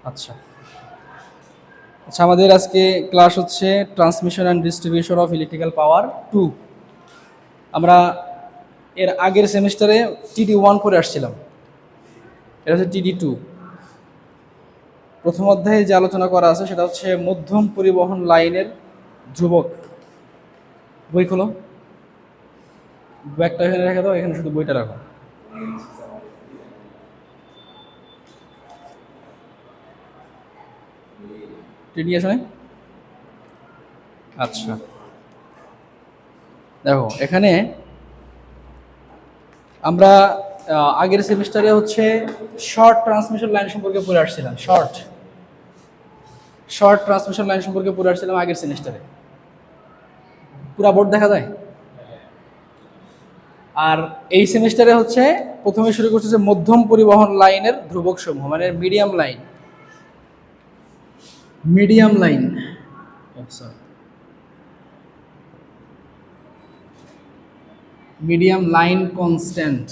আচ্ছা আচ্ছা, আমাদের আজকে ক্লাস হচ্ছে transmission and distribution of electrical power 2। আমরা এর আগের সেমিস্টারে TD1 করে আসছিলাম, এটা হচ্ছে TD2। প্রথম অধ্যায়ে যে আলোচনা করা আছে সেটা হচ্ছে মধ্যম পরিবহন লাইনের ধ্রুবক। বই খোলো, ব্যাগটা এখানে রেখে দাও, এখানে শুধু বইটা রাখো। টিডি আসলে আচ্ছা, দেখো এখানে আমরা আগের সেমিস্টারে হচ্ছে শর্ট ট্রান্সমিশন লাইন সম্পর্কে পড়ে আসছিলাম। শর্ট ট্রান্সমিশন লাইন সম্পর্কে পড়ে আসছিলাম আগের সেমিস্টারে। পুরা বোর্ড দেখা যায়। আর এই সেমিস্টারে হচ্ছে প্রথমে শুরু করছে যে মধ্যম পরিবহন লাইনের ধ্রুবক সমূহ, মানে medium line medium line constant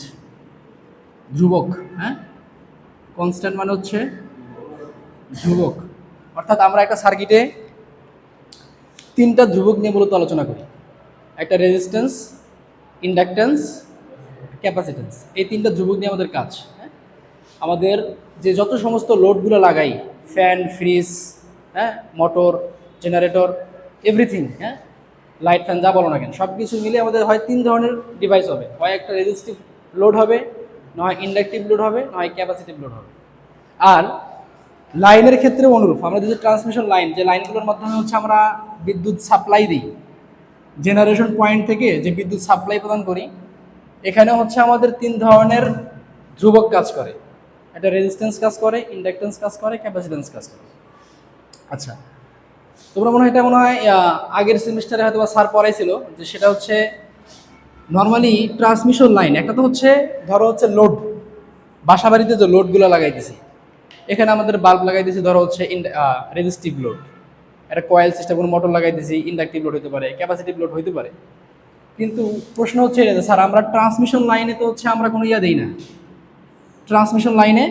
ধ্রুবক। হ্যাঁ, কনস্ট্যান্ট মানে হচ্ছে ধ্রুবক। অর্থাৎ আমরা একটা সার্কিটে তিনটা ধ্রুবক নিয়ে মূলত আলোচনা করি। একটা রেজিস্ট্যান্স, ইন্ডাকট্যান্স, ক্যাপাসিট্যান্স। এই তিনটা ধ্রুবক নিয়ে আমাদের কাজ। হ্যাঁ, আমাদের যে যত সমস্ত লোডগুলো লাগাই, ফ্যান, ফ্রিজ, হ্যাঁ, মোটর, জেনারেটর, এভরিথিং, হ্যাঁ, লাইট, ফ্যান, যা বলো না কেন, সব কিছু মিলে আমাদের হয় তিন ধরনের ডিভাইস হবে। হয় একটা রেজিস্টিভ লোড হবে, নয় ইন্ডাকটিভ লোড হবে, নয় ক্যাপাসিটিভ লোড হবে। আর লাইনের ক্ষেত্রে অনুরূপ, আমরা যে ট্রান্সমিশন লাইন, যে লাইনগুলোর মাধ্যমে হচ্ছে আমরা বিদ্যুৎ সাপ্লাই দিই, জেনারেশন পয়েন্ট থেকে যে বিদ্যুৎ সাপ্লাই প্রদান করি, এখানে হচ্ছে আমাদের তিন ধরনের ধ্রুবক কাজ করে। একটা রেজিস্ট্যান্স কাজ করে, ইন্ডাকট্যান্স কাজ করে, ক্যাপাসিট্যান্স কাজ করে। আচ্ছা, তোমরা মনে হয় এটা মনে হয় আগের সেমিস্টারে হয়তো বা স্যার পড়াইছিল, যে সেটা হচ্ছে নর্মালি ট্রান্সমিশন লাইন একটা তো হচ্ছে, ধরো হচ্ছে লোড, বাসা বাড়িতে যে লোডগুলো লাগাই দিছি, এখানে আমাদের বাল্ব লাগাই দিছি, ধরো হচ্ছে রেজিস্টিভ লোড। একটা কয়েল সিস্টেম, কোনো মোটর লাগাই দিছি, ইন্ডাকটিভ লোড হতে পারে, ক্যাপাসিটিভ লোড হতে পারে। কিন্তু প্রশ্ন হচ্ছে এটা যে স্যার আমরা ট্রান্সমিশন লাইনে তো হচ্ছে আমরা কোনো ইয়া দিই না। ট্রান্সমিশন লাইনে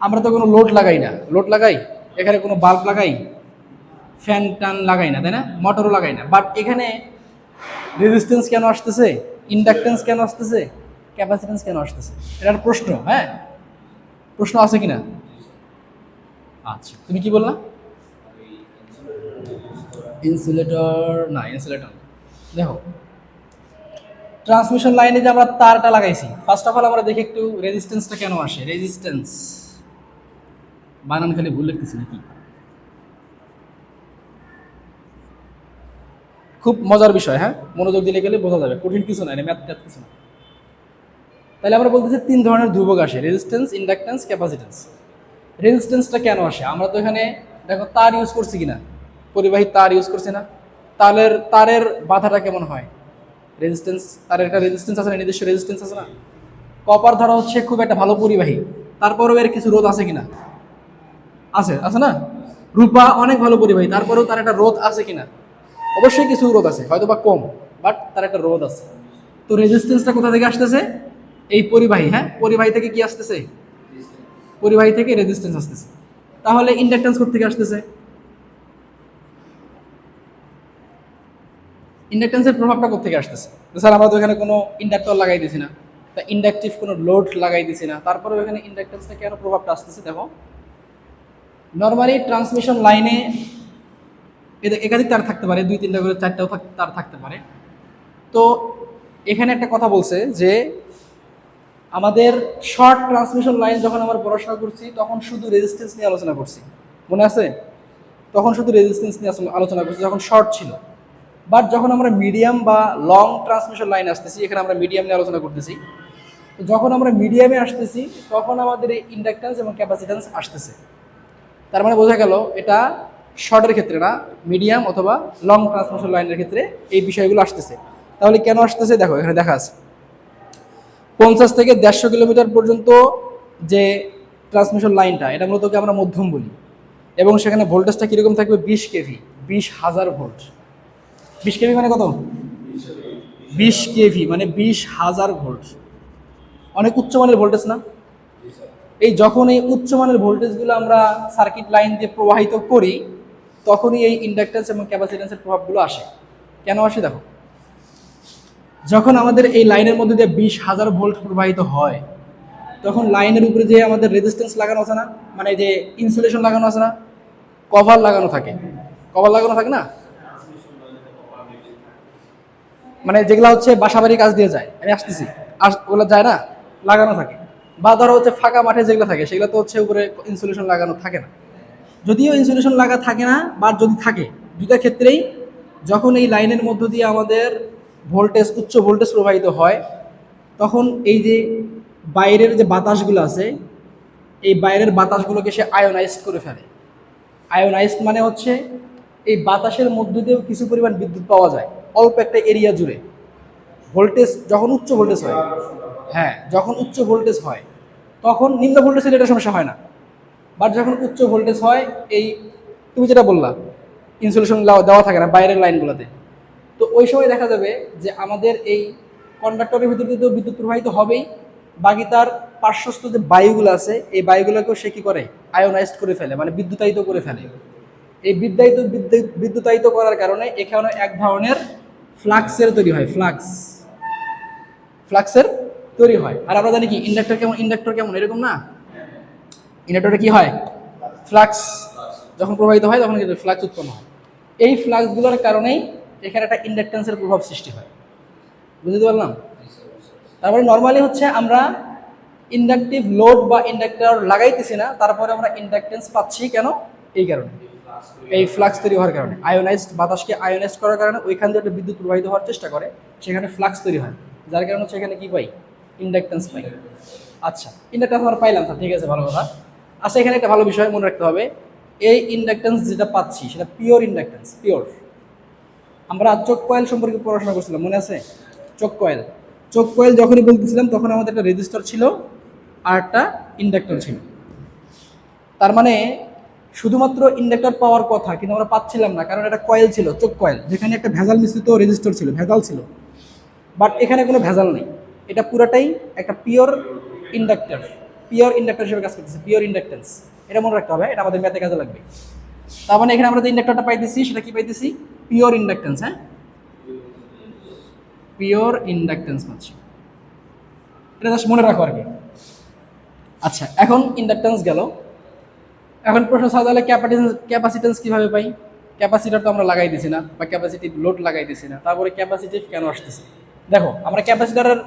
আমরা তো কোনো লোড লাগাই না। লোড লাগাই, এখানে কোনো বাল্ব লাগাই, ফ্যান টান লাগাই না, তাই না? মোটরও লাগাই না। বাট এখানে রেজিস্ট্যান্স কেন আসতেছে, ইন্ডাকটেন্স কেন আসতেছে, ক্যাপাসিটেন্স কেন আসতেছে, এটার প্রশ্ন। হ্যাঁ, প্রশ্ন আছে কিনা? আচ্ছা, তুমি কি বললা? ইনসুলেটর না, ইনসুলেটর দেখো, ট্রান্সমিশন লাইনে যে আমরা তারটা লাগাইছি, ফার্স্ট অফ অল আমরা দেখি একটু রেজিস্ট্যান্সটা কেন আসে। রেজিস্ট্যান্স বানান খালি ভুল লিখতেছি নাকি? খুব মজার বিষয়, হ্যাঁ, মনোযোগ দিলে গেলে বোঝা যাবে, কঠিন কিছু না, ম্যাথ ট্যাথ কিছু না। তাহলে আমরা বলতেছি তিন ধরনের ধ্রুবক আসে, রেজিস্ট্যান্স, ইন্ডাকট্যান্স, ক্যাপাসিটেন্স। রেজিস্ট্যান্সটা কেন আসে? আমরা তো এখানে দেখো তার ইউজ করছি কিনা, পরিবাহী তার ইউজ করছি না? তারের বাধাটা কেমন হয়? রেজিস্ট্যান্স, তারের একটা রেজিস্ট্যান্স আছে না, নিজস্ব রেজিস্ট্যান্স আছে না? কপার ধরা হচ্ছে খুব একটা ভালো পরিবাহী, তারপরেও এর কিছু রোধ আছে কিনা? আছে, আছে না? রূপা অনেক ভালো পরিবাহী, তারপরেও তার একটা রোধ আছে কিনা? অবশ্যই কিছু রোধ আছে, হয়তো বা কম, বাট তার একটা রোধ আছে। তো রেজিস্ট্যান্সটা কোথা থেকে আসতেছে? এই পরিবাহী। হ্যাঁ, পরিবাহী থেকে কি আসতেছে? পরিবাহী থেকে রেজিস্ট্যান্স আসতেছে। তাহলে ইন্ডাকট্যান্স কোথা থেকে আসতেছে? ইন্ডাকট্যান্সের প্রভাবটা কোথা থেকে আসতেছে? স্যার আমরা তো এখানে কোনো ইন্ডাক্টর লাগাই দিছি না, তা ইন্ডাকটিভ কোনো লোড লাগাই দিছি না, তারপরেও এখানে ইন্ডাকট্যান্সটা কেন প্রভাবটা আসতেছে? দেখো, নর্মালি ট্রান্সমিশন লাইনে একাধিক তার থাকতে পারে, দুই তিনটা করে চারটাও তার থাকতে পারে। তো এখানে একটা কথা বলছে যে আমাদের শর্ট ট্রান্সমিশন লাইন যখন আমরা পড়াশোনা করছি তখন শুধু রেজিস্ট্যান্স নিয়ে আলোচনা করছি, মনে আছে? তখন শুধু রেজিস্ট্যান্স নিয়ে আলোচনা করছি যখন শর্ট ছিল। বাট যখন আমরা মিডিয়াম বা লং ট্রান্সমিশন লাইন আসতেছি, এখানে আমরা মিডিয়াম নিয়ে আলোচনা করতেছি। তো যখন আমরা মিডিয়ামে আসতেছি তখন আমাদের এই ইন্ডাকট্যান্স এবং ক্যাপাসিট্যান্স আসতেছে। তার মানে বোঝা গেল এটা শর্টের ক্ষেত্রে না, মিডিয়াম অথবা লং ট্রান্সমিশন লাইনের ক্ষেত্রে এই বিষয়গুলো আসতেছে। তাহলে কেন আসতেছে দেখো, এখানে দেখা আছে 50 থেকে 150 কিলোমিটার পর্যন্ত যে ট্রান্সমিশন লাইনটা, এটা মূলত আমরা মধ্যম বলি, এবং সেখানে ভোল্টেজটা কীরকম থাকবে? 20 কেভি, 20,000 ভোল্ট। 20 কেভি মানে কত? 20 কেভি মানে 20,000 ভোল্ট। অনেক উচ্চমানের ভোল্টেজ না? এই যখন এই উচ্চমানের ভোল্টেজগুলো আমরা সার্কিট লাইন দিয়ে প্রবাহিত করি তখনই এই ইন্ডাকটেন্স এবং ক্যাপাসিটেন্সের প্রভাবগুলো আসে। কেন আসে দেখো, যখন আমাদের এই লাইনের মধ্যে দিয়ে 20,000 ভোল্ট প্রবাহিত হয় তখন লাইনের উপরে যে আমাদের রেজিস্ট্যান্স লাগানো আছে না, মানে যে ইনসুলেশন লাগানো আছে না, কভার লাগানো থাকে, কভার লাগানো থাকে না, মানে যেগুলো হচ্ছে বাসাবাড়ির কাজ দিয়ে যায়, আমি আসতেছি, ওগুলো যায় না, লাগানো থাকে। বা ধরো হচ্ছে ফাঁকা মাঠে যেগুলো থাকে সেগুলো তো হচ্ছে উপরে ইনসুলেশন লাগানো থাকে না। যদিও ইনসুলেশন লাগা থাকে না বা যদি থাকে, দুইটা ক্ষেত্রেই যখন এই লাইনের মধ্য দিয়ে আমাদের ভোল্টেজ উচ্চ ভোল্টেজ প্রবাহিত হয় তখন এই যে বাইরের যে বাতাসগুলো আছে এই বাইরের বাতাসগুলোকে সে আয়োনাইজড করে ফেলে। আয়োনাইজড মানে হচ্ছে এই বাতাসের মধ্য দিয়েও কিছু পরিমাণ বিদ্যুৎ পাওয়া যায় অল্প একটা এরিয়া জুড়ে। ভোল্টেজ যখন উচ্চ ভোল্টেজ হয়, হ্যাঁ যখন উচ্চ ভোল্টেজ হয় তখন নিম্ন ভোল্টেজের এটা সমস্যা হয় না, বাট যখন উচ্চ ভোল্টেজ হয় এই তুমি যেটা বললা ইনসুলেশন দেওয়া থাকে না বাইরের লাইনগুলোতে, তো ওই সময় দেখা যাবে যে আমাদের এই কন্ডাক্টরের ভিতর দিয়ে তো বিদ্যুৎ প্রবাহিত হবেই, বাকি তার পার্শ্বস্থ যে বায়ুগুলো আছে এই বায়ুগুলোকেও সে কী করে আয়োনাইজড করে ফেলে, মানে বিদ্যুতায়িত করে ফেলে। এই বিদ্যুতায়িত করার কারণে এখানে এক ধরনের ফ্লাক্সের তৈরি হয়, ফ্লাক্সের তৈরি হয়। আর আমরা জানি কি ইন্ডাক্টর কেমন এরকম না, ইন্ডাক্টরে কি হয় ফ্লাক্স, যখন প্রবাহিত হয় তখন কিন্তু ফ্লাক্স উৎপন্ন হয়। এই ফ্লাক্সগুলোর কারণেই এখানে একটা ইন্ডাকটেন্সের প্রভাব সৃষ্টি হয়, বুঝতে পারলাম? তারপরে নর্মালি হচ্ছে আমরা ইন্ডাকটিভ লোড বা ইন্ডাক্টর লাগাইতেছি না, তারপরে আমরা ইন্ডাকটেন্স পাচ্ছি কেন, এই কারণে, এই ফ্লাক্স তৈরি হওয়ার কারণে, আয়োনাইজড বাতাসকে আয়োনাইজড করার কারণে ওইখান দিয়ে একটা বিদ্যুৎ প্রবাহিত হওয়ার চেষ্টা করে, সেখানে ফ্লাক্স তৈরি হয়, যার কারণে হচ্ছে এখানে কি পাই, ইন্ডাকটেন্স পাই। আচ্ছা ইন্ডাকটেন্স আমরা পাইলাম, ঠিক আছে ভালো কথা। আচ্ছা এখানে একটা ভালো বিষয় মনে রাখতে হবে, এই ইন্ডাকটেন্স যেটা পাচ্ছি সেটা পিওর ইন্ডাকটেন্স, পিওর। আমরা চোখ কয়েল সম্পর্কে পড়াশোনা করছিলাম, মনে আছে? চোখ কয়েল যখনই বলতেছিলাম তখন আমাদের একটা রেজিস্টার ছিল আর একটা ইন্ডাক্টর ছিল। তার মানে শুধুমাত্র ইন্ডাক্টর পাওয়ার কথা কিন্তু আমরা পাচ্ছিলাম না, কারণ এটা কয়েল ছিল, চোখ কয়েল, যেখানে একটা ভেজাল মিশ্রিত রেজিস্টার ছিল, ভেজাল ছিল। বাট এখানে কোনো ভেজাল নেই, এটা পুরোটাই একটা পিওর ইন্ডাক্টর হিসেবে কাজ করতেছে, পিওর ইন্ডাকটেন্স। এটা মনে রাখতে হবে, এটা আমাদের ম্যাথে কাজে লাগবে। তার মানে এখানে আমরা যে ইন্ডাক্টরটা পাইতেছি সেটা কি পাইতেছি, পিওর ইন্ডাকটেন্স। হ্যাঁ পিওর ইন্ডাকটেন্স পাচ্ছি, এটা জাস্ট মনে রাখো আর কি। আচ্ছা এখন ইন্ডাকটেন্স গেল, এখন প্রশ্ন সাদা হলে ক্যাপাসিটেন্স কীভাবে পাই? ক্যাপাসিটার তো আমরা লাগাই দিছি না, বা ক্যাপাসিটিভ লোড লাগাই দিছি না, তারপরে ক্যাপাসিটিভ কেন আসতেছে? দেখো আমরা ক্যাপাসিটারের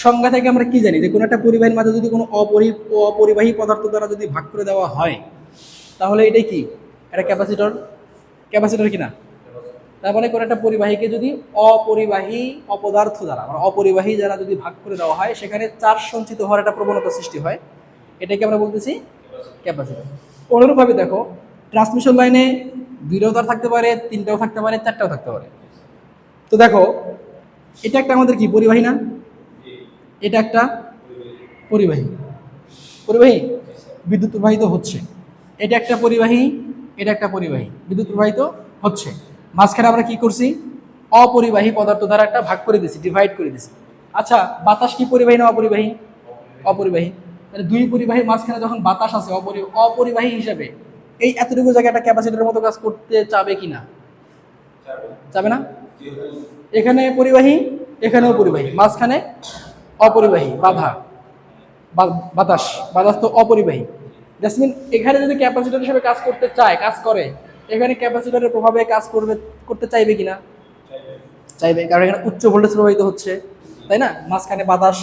সংজ্ঞা থেকে আমরা কি জানি, যে কোনো একটা পরিবাহীর মাঝে যদি কোনো অপরিবাহী পদার্থ দ্বারা যদি ভাগ করে দেওয়া হয় তাহলে এটাই কি, এটা ক্যাপাসিটর কিনা? তারপরে কোনো একটা পরিবাহীকে যদি অপরিবাহী অপদার্থ দ্বারা, মানে অপরিবাহী দ্বারা যদি ভাগ করে দেওয়া হয় সেখানে চার্জ সঞ্চিত হওয়ার একটা প্রবণতা সৃষ্টি হয়, এটাকে আমরা বলতেছি ক্যাপাসিটর। অনুরূপভাবে দেখো ট্রান্সমিশন লাইনে 2টাও তার থাকতে পারে, 3টাও থাকতে পারে, 4টাও থাকতে পারে। তো দেখো এটা একটা আমাদের কি পরিবাহী না, এটা একটা পরিবাহী, বিদ্যুৎ প্রবাহিত হচ্ছে, এটা একটা পরিবাহী, এটা একটা পরিবাহী, বিদ্যুৎ প্রবাহিত হচ্ছে। মাঝখানে আমরা কি করছি, অপরিবাহী পদার্থ দ্বারা একটা ভাগ করে দিছি, ডিভাইড করে দিছি। আচ্ছা বাতাস কি পরিবাহী না অপরিবাহী? অপরিবাহী। তাহলে দুই পরিবাহীর মাঝখানে যখন বাতাস আছে অপরিবাহী হিসাবে, এই এতটুকু জায়গায় একটা ক্যাপাসিটরের মতো কাজ করতে চাবে কিনা? চাবে না। এখানে পরিবাহী, এখানেও পরিবাহী, মাঝখানে অপরিবাহী বাতাস তো অপরিবাহী। জাসমিন এখানে যদি ক্যাপাসিটর হিসেবে কাজ করতে চায়, কাজ করে, এখানে ক্যাপাসিটরের প্রভাবে কাজ করতে চাইবে কিনা? চাইবে, কারণ এখানে উচ্চ ভোল্টেজ প্রবাহিত হচ্ছে, তাই না? মাঝখানে বাতাস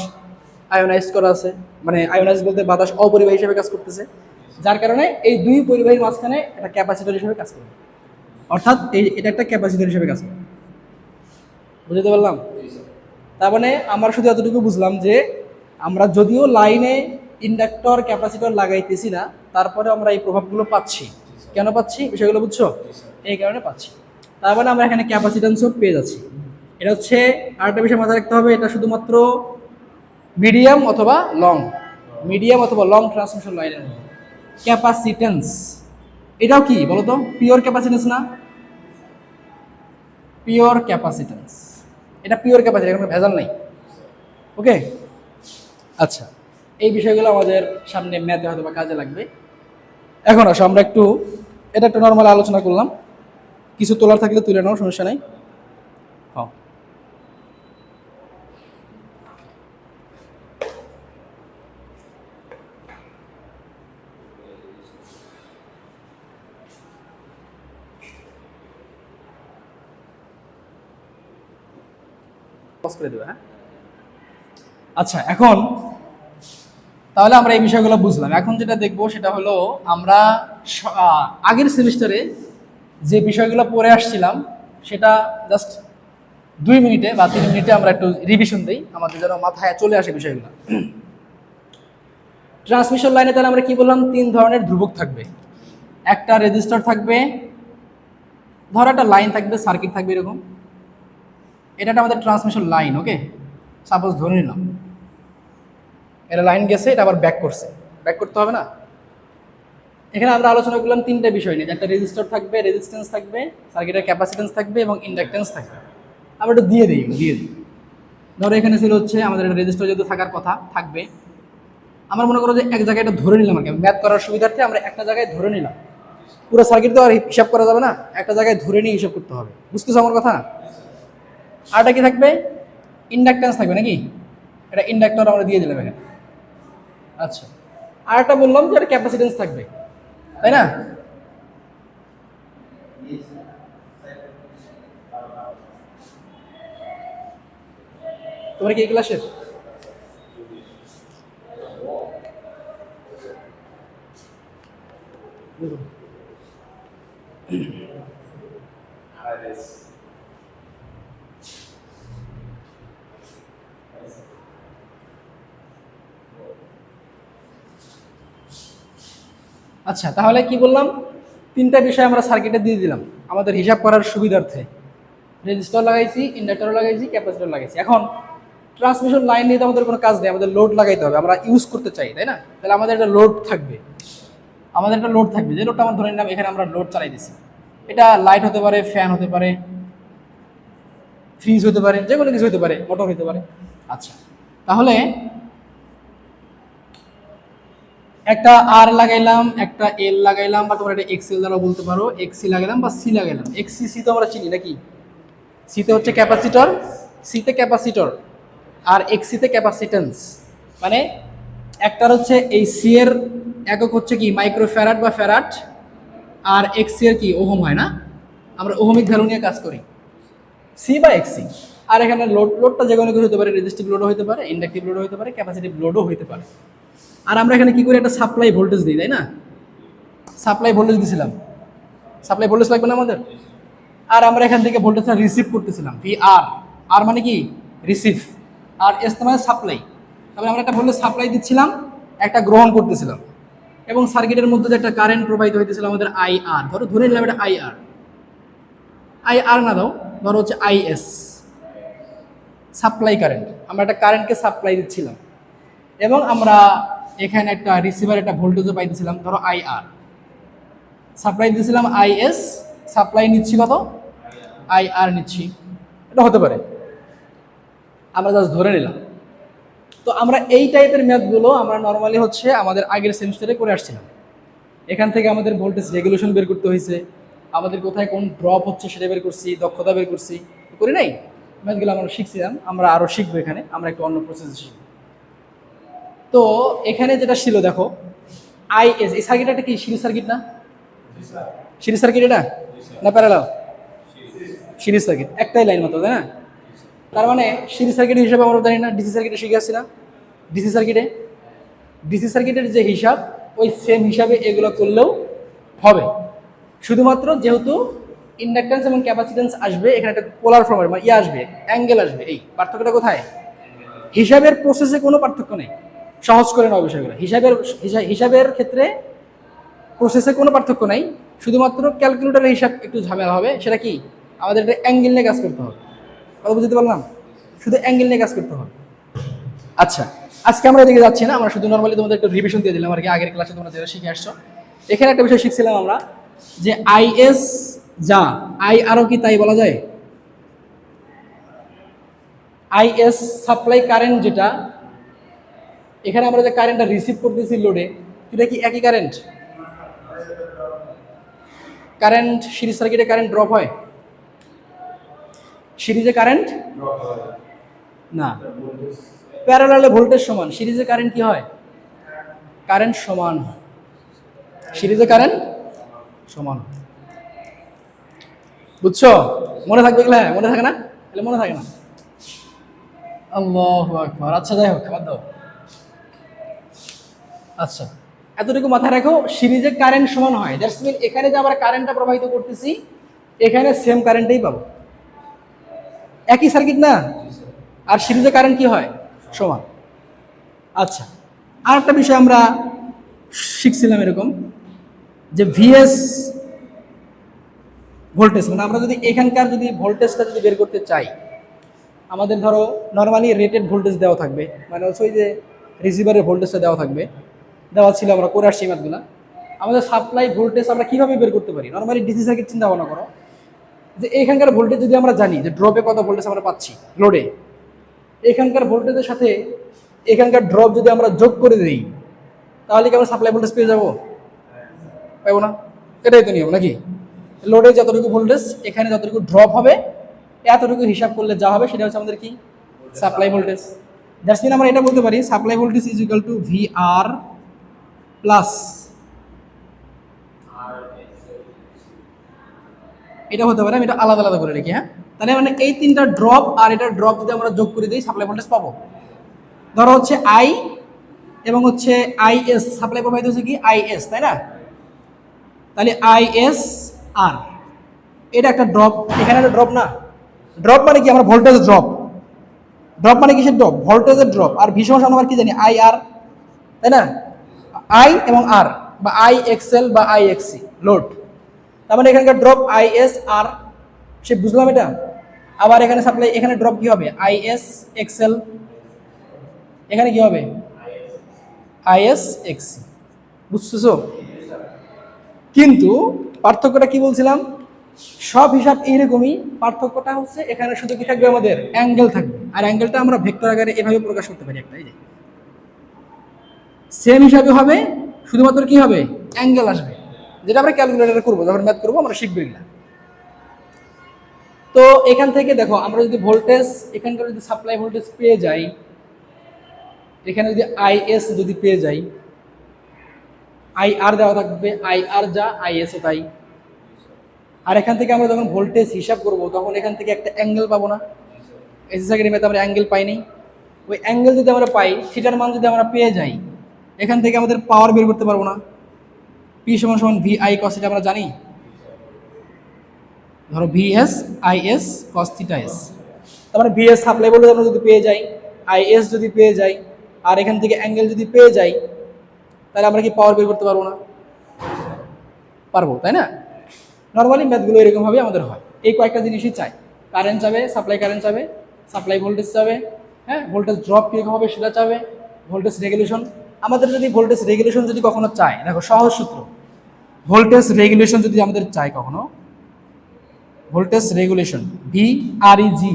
আয়োনাইজ করা আছে, মানে আয়োনাইজ বলতে বাতাস অপরিবাহী হিসেবে কাজ করতেছে, যার কারণে এই দুই পরিবাহীর মাঝখানে একটা ক্যাপাসিটর হিসেবে কাজ করবে, অর্থাৎ এটা একটা ক্যাপাসিটর হিসেবে কাজ করবে। বুঝতে পারলাম? তার মানে আমরা শুধু এতটুকু বুঝলাম যে আমরা যদিও লাইনে ইন্ডাক্টর ক্যাপাসিটর লাগাইতেছি না, তারপরে আমরা এই প্রভাবগুলো পাচ্ছি। কেন পাচ্ছি বিষয়গুলো বুঝছো? এই কারণে পাচ্ছি। তার মানে আমরা এখানে ক্যাপাসিটেন্সও পেয়ে যাচ্ছি। এটা হচ্ছে আরেকটা বিষয় মাথায় রাখতে হবে, এটা শুধুমাত্র মিডিয়াম অথবা লং ট্রান্সমিশন লাইনের মধ্যে। ক্যাপাসিটেন্স এটাও কি বলতো, পিওর ক্যাপাসিটেন্স না? পিওর ক্যাপাসিটেন্স, এটা পিওর ক্যাপাসিটেন্স, কোনো ভেজাল নেই। ওকে আচ্ছা এই বিষয়গুলো আমাদের সামনে ম্যাথে হয়তো বা কাজে লাগবে। এখন আসো আমরা একটু এটা একটু নর্মাল আলোচনা করলাম, কিছু তোলার থাকলে তুলে নাও, সমস্যা নাই। হ্যাঁ, পজ করে দেবে। হ্যাঁ, আচ্ছা এখন তাহলে আমরা এই বিষয়গুলো বুঝলাম। এখন যেটা দেখবো সেটা হলো আমরা আগের সেমিস্টারে যে বিষয়গুলো পড়ে আসছিলাম সেটা জাস্ট 2 মিনিটে বা 3 মিনিটে আমরা একটু রিভিশন দিই, আমাদের যেন মাথায় চলে আসে বিষয়গুলো। ট্রান্সমিশন লাইনে তাহলে আমরা কি বললাম, 3 ধরনের ধ্রুবক থাকবে। একটা রেজিস্টার থাকবে, ধর একটা লাইন থাকবে, সার্কিট থাকবে এরকম, এটা একটা আমাদের ট্রান্সমিশন লাইন। ওকে, সাপোজ ধরে নিলাম এটা লাইন গেছে, এটা আবার ব্যাক করছে, ব্যাক করতে হবে না। এখানে আমরা আলোচনা করলাম 3টা বিষয় নিয়ে, একটা রেজিস্টার থাকবে, রেজিস্ট্যান্স থাকবে, সার্কিটের ক্যাপাসিটেন্স থাকবে এবং ইন্ডাকটেন্স থাকবে। আমরা একটু দিয়ে দিই, ধরো এখানে ছিল হচ্ছে আমাদের একটা রেজিস্টার যেহেতু থাকার কথা থাকবে, আমরা মনে করো যে এক জায়গায় এটা ধরে নিলাম আর কি, ম্যাথ করার সুবিধার্থে আমরা একটা জায়গায় ধরে নিলাম। পুরো সার্কিট তো আর হিসাব করা যাবে না, একটা জায়গায় ধরে নিয়ে হিসাব করতে হবে। বুঝতেছো আমার কথা? আরটা কি থাকবে? ইন্ডাকটেন্স থাকবে নাকি? এটা ইন্ডাক্টর আমরা দিয়ে দিলাম এখানে। আচ্ছা, আর একটা বললাম যে একটা ক্যাপাসিটেন্স থাকবে, তাই না? তোমার কি এই ক্লাসের? আচ্ছা, তাহলে কি বললাম, 3টা বিষয় আমরা সার্কিটে দিয়ে দিলাম আমাদের হিসাব করার সুবিধার্থে। রেজিস্টার লাগাইছি, ইন্ডাক্টর লাগাইছি, ক্যাপাসিটর লাগাইছি। এখন ট্রান্সমিশন লাইন নিয়ে তো আমাদের কোনো কাজ নেই, আমাদের লোড লাগাইতে হবে, আমরা ইউজ করতে চাই, তাই না? তাহলে আমাদের একটা লোড থাকবে, আমাদের একটা লোড থাকবে, যে লোডটা আমরা ধরে নিলাম এখানে আমরা লোড চালাই দিছি। এটা লাইট হতে পারে, ফ্যান হতে পারে, ফ্রিজ হতে পারে, যে কোনো কিছু হতে পারে, মোটর হতে পারে। আচ্ছা, তাহলে একটা আর লাগাইলাম, একটা এল লাগাইলাম, বা তোমরা এটা এক্সেল দ্বারা বলতে পারো, এক্সি লাগাইলাম বা সি লাগাইলাম। এক্সি সি তো আমরা চিনি নাকি? সিতে হচ্ছে ক্যাপাসিটর, সিতে ক্যাপাসিটর, আর এক্সিতে ক্যাপাসিটেন্স। মানে একটার হচ্ছে এই সি এর একক হচ্ছে কি মাইক্রো ফ্যারাড বা ফ্যারাড, আর এক্সি এর কি ওহম হয় না, আমরা ওহমিক ভ্যালু নিয়ে কাজ করি, সি বা এক্সি। আর এখানে লোডটা যে কোনো কিছু হতে পারে, রেজিস্টিভ লোডও হতে পারে, ইন্ডাকটিভ লোডও হতে পারে, ক্যাপাসিটিভ লোডও হতে পারে। আর আমরা এখানে কি করি, একটা সাপ্লাই ভোল্টেজ দিই, তাই না? সাপ্লাই ভোল্টেজ দিছিলাম, সাপ্লাই ভোল্টেজ লাগবে না আমাদের। আর আমরা এখান থেকে ভোল্টেজটা রিসিভ করতেছিলাম, ভি আর, আর মানে কি রিসিভ, আর এস মানে সাপ্লাই। তারপরে আমরা একটা ভোল্টেজ সাপ্লাই দিচ্ছিলাম, একটা গ্রহণ করতেছিলাম, এবং সার্কিটের মধ্যে যে একটা কারেন্ট প্রবাহিত হইতেছিল আমাদের আই আর, ধরে নিলাম এটা আই আর, আই আর না দাও, ধরো হচ্ছে আই এস, সাপ্লাই কারেন্ট। আমরা একটা কারেন্টকে সাপ্লাই দিচ্ছিলাম, এবং আমরা এখানে একটা রিসিভার একটা ভোল্টেজও পাইতেছিলাম, ধরো আই আর। সাপ্লাই দিয়েছিলাম আই এস, সাপ্লাই নিচ্ছি কত, আই আর নিচ্ছি। এটা হতে পারে, আমরা জাস্ট ধরে নিলাম। তো আমরা এই টাইপের ম্যাথগুলো আমরা নর্মালি হচ্ছে আমাদের আগের সেমিস্টারে করে আসছিলাম। এখান থেকে আমাদের ভোল্টেজ রেগুলেশন বের করতে হয়েছে, আমাদের কোথায় কোন ড্রপ হচ্ছে সেটা বের করছি, দক্ষতা বের করছি, করি নাই? ম্যাথগুলো আমরা শিখছিলাম, আমরা আরও শিখবো এখানে, আমরা একটু অন্য প্রসেস শিখবো। তো এখানে যেটা ছিল দেখো, আই এস, এই সার্কিট একটা কি সিরিজ সার্কিট না? সিরিজ সার্কিট এটা না প্যারালাল? সিরিজ সার্কিট, একটাই লাইন মতো, তাই না? তার মানে সিরিজ সার্কিট হিসাবে আমরা জানি না, ডিসি সার্কিটে শিখে আসছি না? ডিসি সার্কিটের যে হিসাব, ওই সেম হিসাবে এগুলো করলেও হবে। শুধুমাত্র যেহেতু ইন্ডাকটেন্স এবং ক্যাপাসিটেন্স আসবে, এখানে একটা পোলার ফর্মের মানে আসবে, অ্যাঙ্গেল আসবে, এই পার্থক্যটা কোথায়? হিসাবের প্রসেসে কোনো পার্থক্য নেই, সহজ করে নেওয়া বিষয়গুলো। হিসাবের ক্ষেত্রে প্রসেসে কোনো পার্থক্য নাই, শুধুমাত্র ক্যালকুলেটরের হিসাব একটু ঝামেলা হবে। সেটা কি, আমাদের একটা অ্যাঙ্গেল নিয়ে কাজ করতে হবে। কথা বুঝতে পারলাম? শুধু অ্যাঙ্গেল নিয়ে কাজ করতে হবে। আচ্ছা, আজকে আমরা এদিকে যাচ্ছি না, আমরা শুধু নর্মালি তোমাদের একটু রিভিশন দিয়ে দিলাম আর কি, আগের ক্লাসে তোমরা যেটা শিখে আসছো। এখানে একটা বিষয় শিখছিলাম আমরা, যে আইএস যা আই আরও কি তাই বলা যায়? আইএস সাপ্লাই কারেন্ট যেটা, এখানে আমরা যে কারেন্টটা রিসিভ করতেছি লোডে, এটা কি একই কারেন্ট? কারেন্ট সিরিজ সার্কিটে কারেন্ট ড্রপ হয়? সিরিজে কারেন্ট না, প্যারালালে ভোল্টেজ সমান, সিরিজে কারেন্ট কি হয়? কারেন্ট সমান হয়, সিরিজে কারেন্ট সমান। বুঝছো? মনে থাকবে এগুলো? হ্যাঁ, মনে থাকে না? তাহলে মনে থাকে না। আল্লাহু আকবার। আচ্ছা যাই হোক, বাদ দাও। আচ্ছা, এতটুকু মাথায় রাখো, সিরিজে কারেন্ট সমান হয়, দ্যাটস মিন এখানে যে আমরা কারেন্টটা প্রবাহিত করতেছি এখানে সেম কারেন্টেই পাবো, একই সার্কিট না? আর সিরিজে কারেন্ট কি হয়? সমান। আচ্ছা, আর একটা বিষয় আমরা শিখছিলাম এরকম, যে ভিএস ভোল্টেজ, মানে আমরা যদি এখানকার যদি ভোল্টেজটা যদি বের করতে চাই, আমাদের ধরো নর্মালি রেটেড ভোল্টেজ দেওয়া থাকবে, মানে হচ্ছে ওই যে রিসিভারের ভোল্টেজটা দেওয়া থাকবে, দেওয়া ছিল, আমরা করে আসছি ম্যাথগুলো। আমাদের সাপ্লাই ভোল্টেজ আমরা কীভাবে বের করতে পারি? নর্মালি ডিসি সার্কিট চিন্তা ভাবনা করো, যে এখানকার ভোল্টেজ যদি আমরা জানি যে ড্রপে কত ভোল্টেজ আমরা পাচ্ছি লোডে, এখানকার ভোল্টেজের সাথে এখানকার ড্রপ যদি আমরা যোগ করে দিই, তাহলে কি আমরা সাপ্লাই ভোল্টেজ পেয়ে যাবো? পাবো না? এটাই তো নিয়ম নাকি? লোডে যতটুকু ভোল্টেজ এখানে যতটুকু ড্রপ হবে, এতটুকু হিসাব করলে যা হবে সেটা হচ্ছে আমাদের কি? Supply voltage. দ্যাটস মিন আমরা এটা বলতে পারি supply voltage is equal to V R plus, এটা হতে পারে, আমি এটা আলাদা আলাদা করে রেখি। হ্যাঁ, তাহলে মানে এই তিনটা ড্রপ আর এটা ড্রপ যদি আমরা যোগ করে দিই সাপ্লাই ভোল্টেজ পাবো। ধরো হচ্ছে আই এবং হচ্ছে আইএস, সাপ্লাই প্রবাহিত হচ্ছে কি আইএস, তাই না? তাহলে আইএস আর এটা একটা ড্রপ, এখানে একটা ড্রপ না? ড্রপ মানে কি? আমরা ভোল্টেজ ড্রপ, ড্রপ মানে কিসের ড্রপ? ভোল্টেজের ড্রপ। আর ভীষণ আমরা কি জানি? আই আর, তাই না? আই এবং আর, বা আই এক্সএল বা আই এক্সি লোড, তার মানে এখানকার ড্রপ আইএস আর, সে বুঝলাম এটা। আবার এখানে সাপ্লাই, এখানে ড্রপ কি হবে? আইএস এক্সএল, এখানে কি হবে? আইএস এক্সি। বুঝতেছো? কিন্তু পার্থক্যটা কি বলছিলাম? সব হিসাব এইরকমই, পার্থক্যটা হচ্ছে এখানে শুধু কি থাকবে? আমাদের অ্যাঙ্গেল থাকবে, আর অ্যাঙ্গেলটা আমরা ভেক্টর আকারে এভাবে প্রকাশ করতে পারি, একটা এই যে সেম হিসাবে হবে, শুধুমাত্র কি হবে? অ্যাঙ্গেল আসবে, যেটা আমরা ক্যালকুলেটরে করবো, যখন ম্যাথ করবো আমরা শিখবো এগুলা। তো এখান থেকে দেখো, আমরা যদি ভোল্টেজ এখানকার যদি সাপ্লাই ভোল্টেজ পেয়ে যাই, এখানে যদি আইএস যদি পেয়ে যাই, আই আর দেওয়া থাকবে, আই আর যা আইএসও তাই। আর এখান থেকে আমরা যখন ভোল্টেজ হিসাব করব তখন এখান থেকে একটা অ্যাঙ্গেল পাবো না? এসি সার্কিটের ম্যাথে আমরা অ্যাঙ্গেল পাইনি, ওই অ্যাঙ্গেল যদি আমরা পাই, থিটার মান যদি আমরা পেয়ে যাই, এখান থেকে আমাদের পাওয়ার বের করতে পারবো না? পি সমান সমান ভি আই কস থিটা আমরা জানি। ধরো VS IS cos theta S, তার মানে ভিএস সাপ্লাই ভোল্টেজ আমরা যদি পেয়ে যাই, আইএস যদি পেয়ে যাই, আর এখান থেকে অ্যাঙ্গেল যদি পেয়ে যাই, তাহলে আমরা কি পাওয়ার বের করতে পারবো না? পারবো, তাই না? নর্মালি ম্যাথগুলো এরকমভাবে আমাদের হয়, এই কয়েকটা জিনিসই চাই। কারেন্ট চাবে, সাপ্লাই কারেন্ট চাবে, সাপ্লাই ভোল্টেজ চাবে, হ্যাঁ, ভোল্টেজ ড্রপ কীরকম হবে সেটা চাবে, ভোল্টেজ রেগুলেশন। আমাদের যদি ভোল্টেজ রেগুলেশন যদি কখনো চাই, দেখো সহজ সূত্র, ভোল্টেজ রেগুলেশন যদি আমাদের চাই কখনো, ভোল্টেজ রেগুলেশন ভি আর ই জি,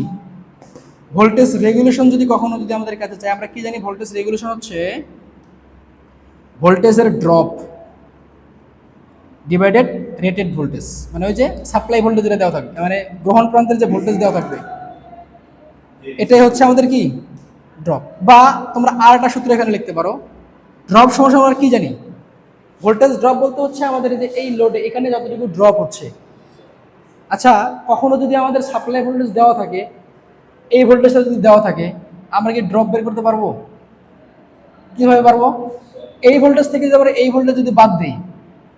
ভোল্টেজ রেগুলেশন যদি কখনো যদি আমাদের কাছে চাই, আমরা কি জানি? ভোল্টেজ রেগুলেশন হচ্ছে ভোল্টেজের ড্রপ ডিভাইডেড রেটেড ভোল্টেজ, মানে ওই যে সাপ্লাই ভোল্টেজ যেটা দেওয়া থাকবে, মানে গ্রহণ প্রান্তের যে ভোল্টেজ দেওয়া থাকবে, এটাই হচ্ছে আমাদের কি? ড্রপ। বা তোমরা আর একটা সূত্র এখানে লিখতে পারো, ড্রপ সমান আমরা কি জানি? ভোল্টেজ ড্রপ বলতে হচ্ছে আমাদের যে এই লোডে এখানে যতটুকু ড্রপ হচ্ছে। আচ্ছা, কখনো যদি আমাদের সাপ্লাই ভোল্টেজ দেওয়া থাকে, এই ভোল্টেজটা যদি দেওয়া থাকে, আমরা কি ড্রপ বের করতে পারবো? কীভাবে পারবো? এই ভোল্টেজ থেকে যদি আমরা এই ভোল্টেজ যদি বাদ দিই,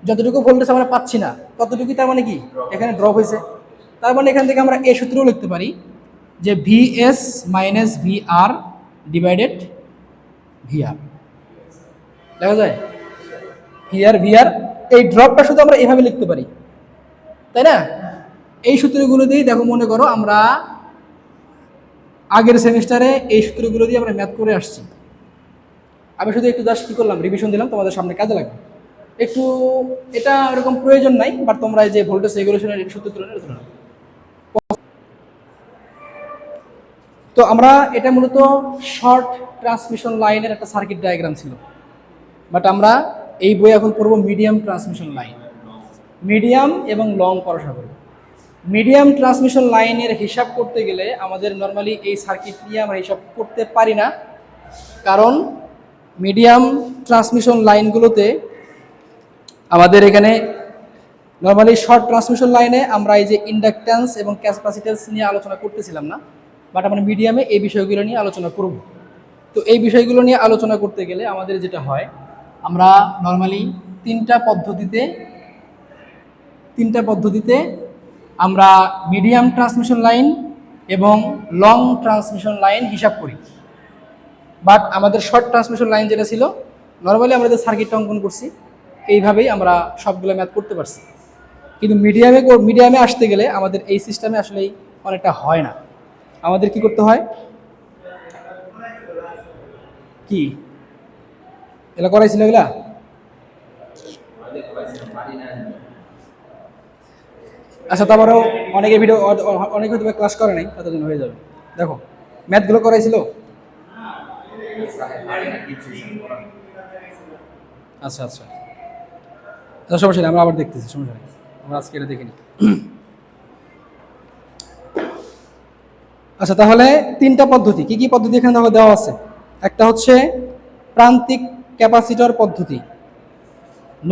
যতটুকু ভোল্টেজ আমরা পাচ্ছি না ততটুকু, তার মানে কি? এখানে ড্রপ হয়েছে। তার মানে এখান থেকে আমরা এই সূত্রও লিখতে পারি যে ভিএস মাইনাস ভি আর ডিভাইডেড ভিআর, দেখা যায় ভিআর এই ড্রপটা শুধু আমরা এভাবে লিখতে পারি, তাই না? এই সূত্রগুলো দিয়েই দেখো, মনে করো আমরা আগের সেমিস্টারে এই সূত্রগুলো দিয়ে আমরা ম্যাথ করে আসছি। আমি শুধু একটু জাস্ট কী করলাম, রিভিশন দিলাম, তোমাদের সামনে কাজে লাগবে একটু। এটা এরকম প্রয়োজন নাই, বাট তোমরা এই যে ভোল্টেজ রেগুলেশনের সূত্র তুলে তো আমরা এটা মূলত শর্ট ট্রান্সমিশন লাইনের একটা সার্কিট ডায়াগ্রাম ছিল, বাট আমরা এই বই এখন পড়বো মিডিয়াম ট্রান্সমিশন লাইন। মিডিয়াম এবং লং পড়াশোনা করব। মিডিয়াম ট্রান্সমিশন লাইনের হিসাব করতে গেলে আমাদের নর্মালি এই সার্কিট নিয়ে আমরা হিসাব করতে পারি না, কারণ মিডিয়াম ট্রান্সমিশন লাইনগুলোতে আমাদের এখানে নর্মালি শর্ট ট্রান্সমিশন লাইনে আমরা এই যে ইন্ডাকট্যান্স এবং ক্যাপাসিট্যান্স নিয়ে আলোচনা করতেছিলাম না, বাট আমরা মিডিয়ামে এই বিষয়গুলো নিয়ে আলোচনা করব। তো এই বিষয়গুলো নিয়ে আলোচনা করতে গেলে আমাদের যেটা হয়, আমরা নর্মালি তিনটা পদ্ধতিতে আমরা মিডিয়াম ট্রান্সমিশন লাইন এবং লং ট্রান্সমিশন লাইন হিসাব করি। বাট আমাদের শর্ট ট্রান্সমিশন লাইন যেটা ছিল, নর্মালি আমরা যে সার্কিটটা অঙ্কন করছি এইভাবেই আমরা সবগুলো ম্যাথ করতে পারছি। কিন্তু মিডিয়ামে আসতে গেলে আমাদের এই সিস্টেমে আসলেই অনেকটা হয় না। আমাদের কি করতে হয়, কি এগুলা করাইছিল এগুলা? আচ্ছা, তারপরেও অনেকে অনেকে হয়তো ক্লাস করে নাই, তাদের জন্য হয়ে যাবে। দেখো ম্যাথগুলো করাইছিল। আচ্ছা আচ্ছা আচ্ছা, সমস্যা নেই, আমরা আবার দেখতেছি, সমস্যা নেই, আমরা আজকে এটা দেখিনি। আচ্ছা, তাহলে তিনটা পদ্ধতি, কি কি পদ্ধতি এখানে দেখো দেওয়া আছে। একটা হচ্ছে প্রান্তিক ক্যাপাসিটর পদ্ধতি,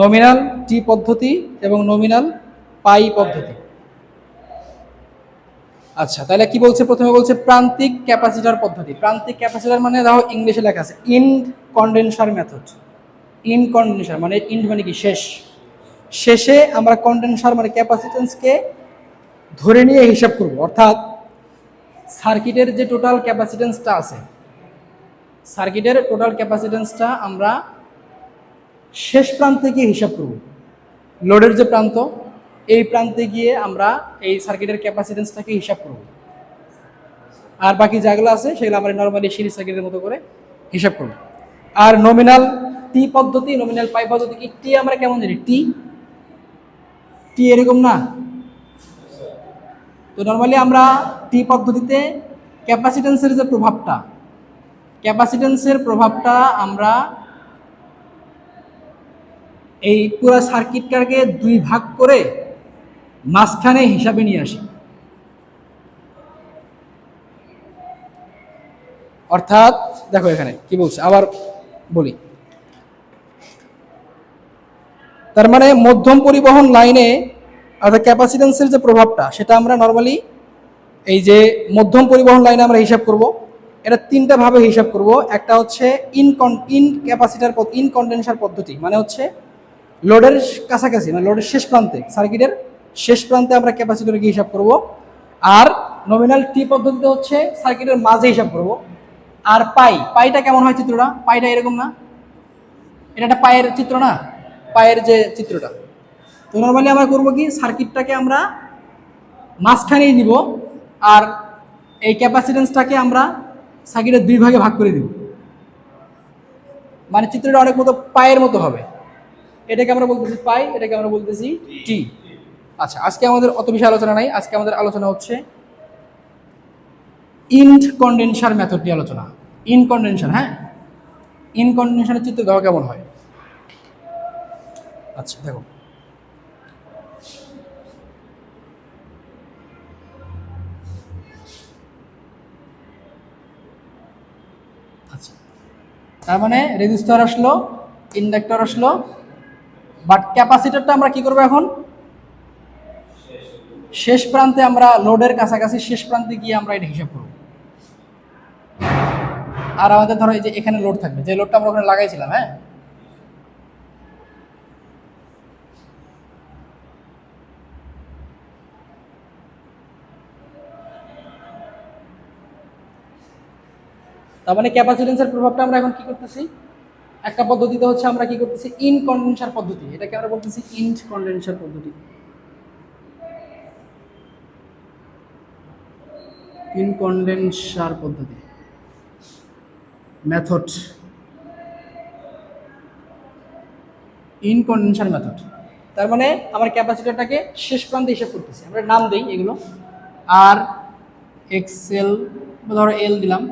নমিনাল টি পদ্ধতি এবং নমিনাল পাই পদ্ধতি। আচ্ছা, তাহলে কি বলছে, প্রথমে বলছে প্রান্তিক ক্যাপাসিটর পদ্ধতি। প্রান্তিক ক্যাপাসিটর মানে দেখো ইংলিশে লেখা আছে ইন্ড কন্ডেনসার মেথড। ইন কন্ডেনসার মানে ইন্ড মানে কি শেষ, শেষে আমরা কন্ডেনসার মানে ক্যাপাসিটেন্সকে ধরে নিয়ে হিসাব করব। অর্থাৎ সার্কিটের যে টোটাল ক্যাপাসিটেন্সটা আছে, সার্কিটের টোটাল ক্যাপাসিটেন্সটা আমরা শেষ প্রান্তে গিয়ে হিসাব করব। লোডের যে প্রান্ত, এই প্রান্তে গিয়ে আমরা এই সার্কিটের ক্যাপাসিটেন্সটাকে হিসাব করব। আর বাকি যেগুলো আছে সেগুলো আমরা নর্মালি সিরিজ সার্কিটের মতো করে হিসাব করব। আর নমিনাল টি পদ্ধতি, নমিনাল পাই পদ্ধতি কি, টি আমরা কেমন জানি, টি এরকম না। তো নর্মালি আমরা টি পদ্ধতিতে ক্যাপাসিটেন্সের যে প্রভাবটা, ক্যাপাসিটেন্সের প্রভাবটা আমরা এই পুরো সার্কিটটাকে দুই ভাগ করে মাঝখানে হিসাবে নিয়ে আসি। অর্থাৎ দেখো এখানে কি বলছে, আবার বলি। তার মানে মধ্যম পরিবহন লাইনে অর্থাৎ ক্যাপাসিটেন্সের যে প্রভাবটা, সেটা আমরা নর্মালি এই যে মধ্যম পরিবহন লাইনে আমরা হিসাব করব। এটা তিনটা ভাবে হিসাব করব। একটা হচ্ছে ইন কন্ডেনসার পদ্ধতি, মানে হচ্ছে লোডের কাছাকাছি, মানে লোডের শেষ প্রান্তে, সার্কিটের শেষ প্রান্তে আমরা ক্যাপাসিটরকে হিসাব করব। আর নমিনাল টি পদ্ধতিতে হচ্ছে সার্কিটের মাঝে হিসাব করব। আর পাইটা কেমন হয় চিত্রটা, পাইটা এরকম না, এটা একটা পায়ের চিত্র না, পায়ের যে চিত্রটা। তো নর্মালি আমরা করবো কি, সার্কিটটাকে আমরা মাঝখানেই নিব, আর এই ক্যাপাসিটেন্সটাকে আমরা সার্কিটের দুই ভাগে ভাগ করে দিব। মানে চিত্রটা অনেক মতো পায়ের মতো হবে। এটাকে আমরা বলতেছি পাই, এটাকে আমরা বলতেছি টি। আচ্ছা, আজকে আমাদের অত বেশি আলোচনা নাই, আজকে আমাদের আলোচনা হচ্ছে ইন্ড কন্ডেনসার মেথড নিয়ে আলোচনা। ইন কন্ডেনসার, হ্যাঁ, ইন কন্ডেনসারের চিত্র দেখো কেমন হয়। আচ্ছা দেখো, আচ্ছা তার মানে রেজিস্টার আসলো, ইন্ডাক্টর আসলো, বাট ক্যাপাসিটরটা আমরা কি করবো এখন, শেষ প্রান্তে আমরা লোডের কাছাকাছি শেষ প্রান্তে গিয়ে আমরা এটা হিসাব করব। আর আমাদের ধরো এই যে এখানে লোড থাকবে, যে লোডটা আমরা ওখানে লাগাইছিলাম, হ্যাঁ, তার মানে ক্যাপাসিটেন্সের প্রভাবটা আমরা এখন কি করতেছি, একটা পদ্ধতিতে হচ্ছে আমরা কি করতেছি, ইন কন্ডেনসার পদ্ধতি, এটাকে আমরা বলতেছি ইন কন্ডেনসার পদ্ধতি। ইন কন্ডেনসার পদ্ধতি মেথড, ইন কন্ডেনসার মেথড। তার মানে আমার ক্যাপাসিটরটাকে শেষ প্রান্তে হিসাব করতেছি, আমরা নাম দেই এগুলো আর এক্সেল ধরো এল দিলাম,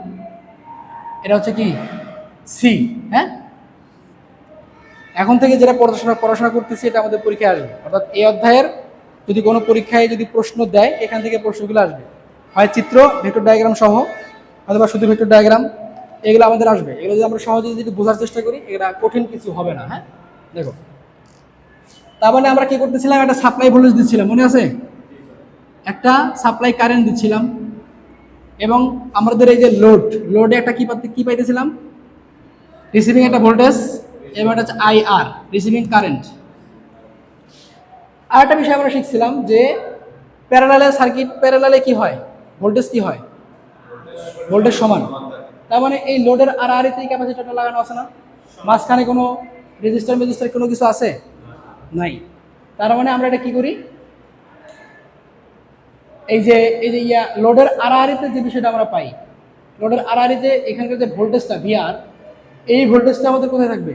এটা হচ্ছে কি সি। হ্যাঁ, এখন থেকে যেটা পড়াশোনা করতেছি এটা আমাদের পরীক্ষায় আসবে, অর্থাৎ এই অধ্যায়ের যদি কোনো পরীক্ষায় যদি প্রশ্ন দেয় এখান থেকে প্রশ্নগুলো আসবে, হয় চিত্র ভেক্টর ডায়াগ্রাম সহ অথবা শুধু ভেক্টর ডায়াগ্রাম, এগুলো আমাদের আসবে। এগুলো যদি আমরা সহজে যদি বোঝার চেষ্টা করি এটা কঠিন কিছু হবে না। হ্যাঁ, দেখো তার মানে আমরা কি করতেছিলাম, একটা সাপ্লাই ভোল্টেজ দিচ্ছিলাম, মনে আছে? একটা সাপ্লাই কারেন্ট দিচ্ছিলাম এবং আমাদের এই যে লোডে একটা কি পাইতেছিলাম, রিসিভিং একটা ভোল্টেজ এবং এটা হচ্ছে আইআর, রিসিভিং কারেন্ট। আর একটা বিষয় আমরা শিখছিলাম যে প্যারালালে সার্কিট, প্যারালালে কি হয়, ভোল্টেজ কি হয়, ভোল্টেজ সমান। তার মানে এই লোডের আর আরিতেই ক্যাপাসিটরটা লাগানো আছে না, মাঝখানে কোনো রেজিস্টার কোনো কিছু আছে নাই। তার মানে আমরা এটা কি করি, এই যে লোডের আড়াআড়িতে যে বিষয়টা আমরা পাই, লোডের আড়াআড়িতে এখানকার যে ভোল্টেজটা ভিআর, এই ভোল্টেজটা আমাদের কোথায় থাকবে,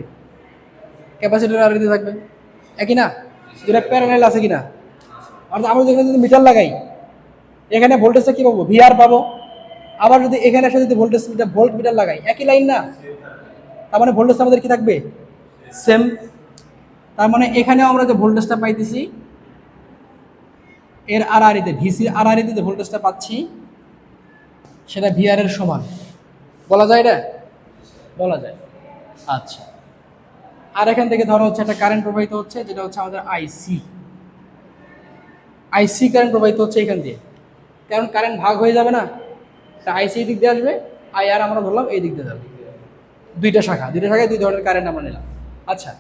ক্যাপাসিটরের আড়াআড়িতে থাকবে। একই না, যেটা প্যারালাল আছে কিনা, অর্থাৎ আমরা যেখানে যদি মিটার লাগাই এখানে ভোল্টেজটা কি পাবো, ভিআর পাবো। আবার যদি এখানে এসে যদি ভোল্ট মিটার লাগাই, একই লাইন না, তার মানে ভোল্টেজটা আমাদের কি থাকবে, সেম। তার মানে এখানেও আমরা যে ভোল্টেজটা পাইতেছি এর আড়াআড়িতে, ভিসির আড়াআড়িতে যে ভোল্টেজটা পাচ্ছি সেটা ভিআর এর সমান, বলা যায় এটা, বলা যায়। আচ্ছা, আর এখান থেকে ধরো হচ্ছে একটা কারেন্ট প্রবাহিত হচ্ছে, যেটা হচ্ছে আমাদের আইসি কারেন্ট প্রবাহিত হচ্ছে এখান দিয়ে, কারণ কারেন্ট ভাগ হয়ে যাবে না, আইসি এই দিক দিয়ে আসবে, আইআর আমরা ধরলাম এই দিক দিয়ে যাবে, দুইটা শাখায় দুই ধরনের কারেন্ট আমরা নিলাম। আচ্ছা,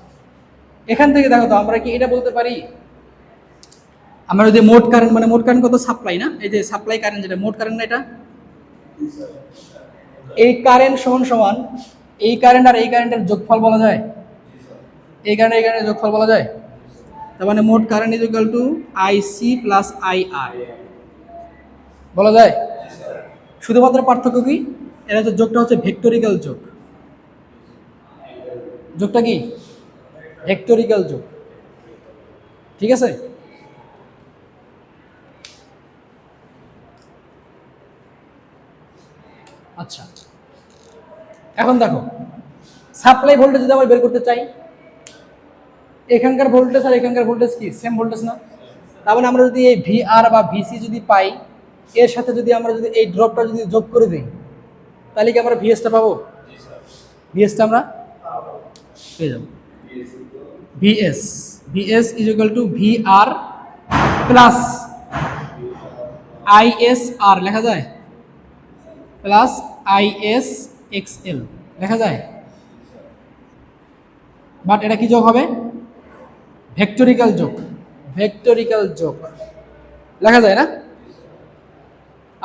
এখান থেকে দেখো তো আমরা কি এটা বলতে পারি, আমরা যদি মোট কারেন্ট, মানে মোট কারেন্ট কত, সাপ্লাই না, এই যে সাপ্লাই কারেন্ট যেটা মোট কারেন্ট না, এটা এই কারেন্ট সমান সমান এই কারেন্ট আর এই কারেন্টের যোগফল বলা যায়, এই কারেন্টের যোগফল বলা যায়। তার মানে মোট current is equal two IC plus IR বলা যায়। শুধুমাত্র পার্থক্য কি, এর হচ্ছে যোগটা হচ্ছে ভেক্টরিক্যাল যোগ, যোগটা কি ভেক্টরিক্যাল যোগ, ঠিক আছে। আচ্ছা, এখন দেখো সাপ্লাই ভোল্টেজ যদি আমরা বের করতে চাই, এখানকার ভোল্টেজ আর এখানকার ভোল্টেজ কি সেম ভোল্টেজ না, তার মানে আমরা যদি এই ভিআর বা ভিসি যদি পাই, এর সাথে যদি আমরা যদি এই ড্রপটা যদি যোগ করে দিই, তাহলে কি আমরা ভিএসটা পাবো, ভিএসটা আমরা পেয়ে যাব। VS is equal to VR plus ISR লেখা যায়, প্লাস আইএসএক্সএল লেখা যায়, বাট এটা কি যোগ হবে, ভেক্টরিক্যাল যোগ, ভেক্টরিক্যাল যোগ লেখা যায় না।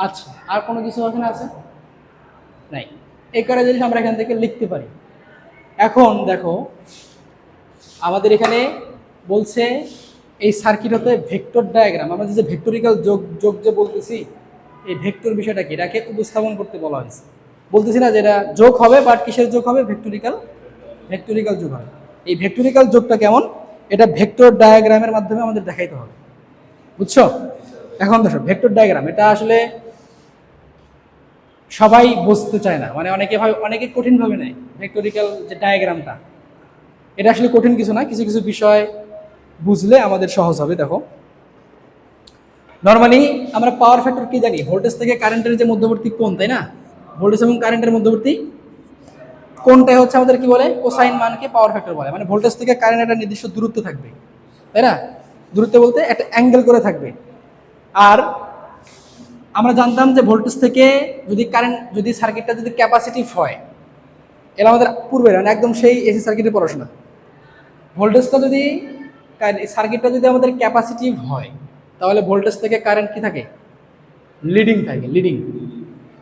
আচ্ছা, আর কোনো কিছু ওখানে আছে নাই, এই কটা জিনিস আমরা এখান থেকে লিখতে পারি। এখন দেখো আমাদের এখানে বলছে এই সার্কিট হতে ভেক্টর ডায়াগ্রাম, আমরা যে ভেক্টরিক্যাল যোগ যে বলতেছি, এই ভেক্টর বিষয়টা কি, এটাকে উপস্থাপন করতে বলা হয়েছে। বলতেছি না যে এটা যোগ হবে, বাট কিসের যোগ হবে, ভেক্টরিক্যাল যোগ হবে। এই ভেক্টরিক্যাল যোগটা কেমন, এটা ভেক্টর ডায়াগ্রামের মাধ্যমে আমাদের দেখাইতে হবে, বুঝছো। এখন দেখো ভেক্টর ডায়াগ্রাম এটা আসলে সবাই বুঝতে চায় না, মানে অনেকে কঠিনভাবে নেয় ভেক্টরিক্যাল যে ডায়াগ্রামটা, এটা আসলে কঠিন কিছু না, কিছু কিছু বিষয় বুঝলে আমাদের সহজ হবে। দেখো নর্মালি আমরা পাওয়ার ফ্যাক্টর কি জানি, ভোল্টেজ থেকে কারেন্টের যে মধ্যবর্তী কোণ, তাই না, ভোল্টেজ এবং কারেন্টের মধ্যবর্তী কোণটাই হচ্ছে আমাদের কি বলে, কোসাইন মানকে পাওয়ার ফ্যাক্টর বলে। মানে ভোল্টেজ থেকে কারেন্ট একটা নির্দিষ্ট দূরত্ব থাকবে, তাই না, দূরত্ব বলতে একটা অ্যাঙ্গেল করে থাকবে। আর আমরা জানতাম যে ভোল্টেজ থেকে যদি কারেন্ট, যদি সার্কিটটা যদি ক্যাপাসিটিভ হয়, এটা আমাদের পূর্বের মানে একদম সেই এসি সার্কিটের পড়াশোনা, ভোল্টেজটা যদি সার্কিটটা যদি আমাদের ক্যাপাসিটিভ হয়, তাহলে ভোল্টেজ থেকে কারেন্ট কি থাকে, লিডিং থাকে,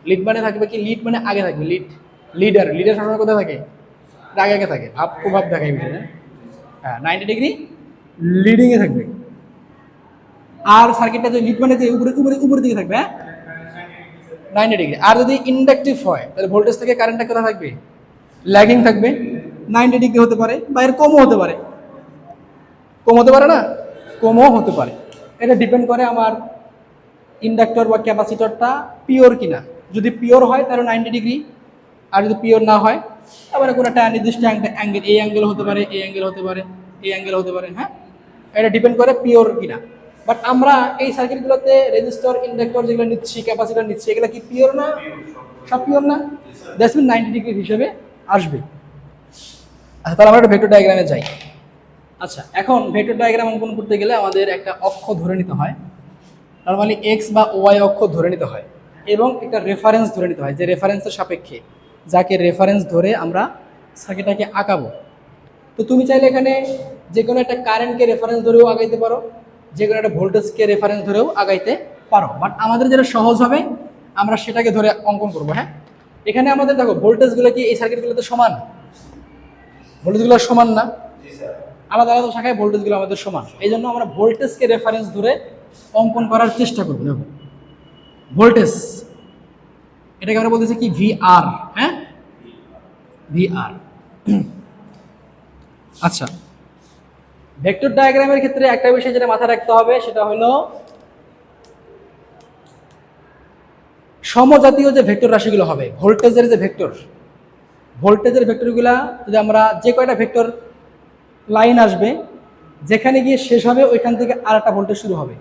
লিড মানে থাকবে কি, লিড মানে আগে থাকবে, লিডার সবসময় কোথায় থাকে, আগে থাকে, প্রভাব দেখায় বিষয়ে, হ্যাঁ 90 ডিগ্রি লিডিংয়ে থাকবে। আর সার্কিটটা যদি লিড মানে যে উপরের দিকে থাকবে, হ্যাঁ 90 ডিগ্রি। আর যদি ইন্ডাকটিভ হয় তাহলে ভোল্টেজ থেকে কারেন্টটা কোথায় থাকবে, ল্যাগিং থাকবে, 90 ডিগ্রি হতে পারে, বা এর কমও হতে পারে, না, কমও হতে পারে। এটা ডিপেন্ড করে আমার ইন্ডাক্টর বা ক্যাপাসিটরটা পিওর কিনা, যদি পিওর হয় তাহলে 90 ডিগ্রি, আর যদি পিওর না হয় তারপরে কোনো একটা নির্দিষ্ট অ্যাঙ্গেল, এই অ্যাঙ্গেল হতে পারে, এই অ্যাঙ্গেল হতে পারে, এই অ্যাঙ্গেল হতে পারে, হ্যাঁ, এটা ডিপেন্ড করে পিওর কিনা। বাট আমরা এই সার্কিটগুলোতে রেজিস্টর, ইন্ডাক্টর যেগুলো নিচ্ছি, ক্যাপাসিটর নিচ্ছি, এগুলো কি পিওর না? সব পিওর না? দ্যাটস মিন 90 ডিগ্রি হিসেবে আসবে। আচ্ছা, তাহলে আমরা একটা ভেক্টর ডায়াগ্রামে যাই। আচ্ছা, এখন ভেক্টর ডায়াগ্রাম অঙ্কন করতে গেলে আমাদের একটা অক্ষ ধরে নিতে হয়, নর্মালি এক্স বা ওয়াই অক্ষ ধরে নিতে হয়, এবং একটা রেফারেন্স ধরে নিতে হয়, যে রেফারেন্সের সাপেক্ষে, যাকে রেফারেন্স ধরে আমরা সার্কিটটাকে আঁকাবো। তো তুমি চাইলে এখানে যে কোনো একটা কারেন্টকে রেফারেন্স ধরেও আগাইতে পারো, যে কোনো একটা ভোল্টেজকে রেফারেন্স ধরেও আগাইতে পারো, বাট আমাদের যেটা সহজ হবে আমরা সেটাকে ধরে অঙ্কন করবো। হ্যাঁ, এখানে আমাদের দেখো ভোল্টেজগুলো কি এই সার্কিটগুলোতে সমান? ভোল্টেজগুলো সমান না? আলাদা আলাদা শাখায় ভোল্টেজগুলো আমাদের সমান, এই জন্য আমরা ভোল্টেজকে রেফারেন্স ধরে অঙ্কন করার চেষ্টা করবো। দেখো ভোল্টেজ, এটাকে আমরা বলতেছি কি ভিআর। হ্যাঁ, ভিআর। আচ্ছা, ভেক্টর ডায়াগ্রামের ক্ষেত্রে একটা বিষয় যেটা মাথায় রাখতে হবে সেটা হলো সমজাতীয় যে ভেক্টর রাশিগুলো হবে, ভোল্টেজের যে ভেক্টর, ভোল্টেজের ভেক্টরগুলা যদি আমরা যে কয়টা ভেক্টর লাইন আসবে, যেখানে গিয়ে শেষ হবে ওইখান থেকে আর একটা ভোল্টেজ শুরু হবে,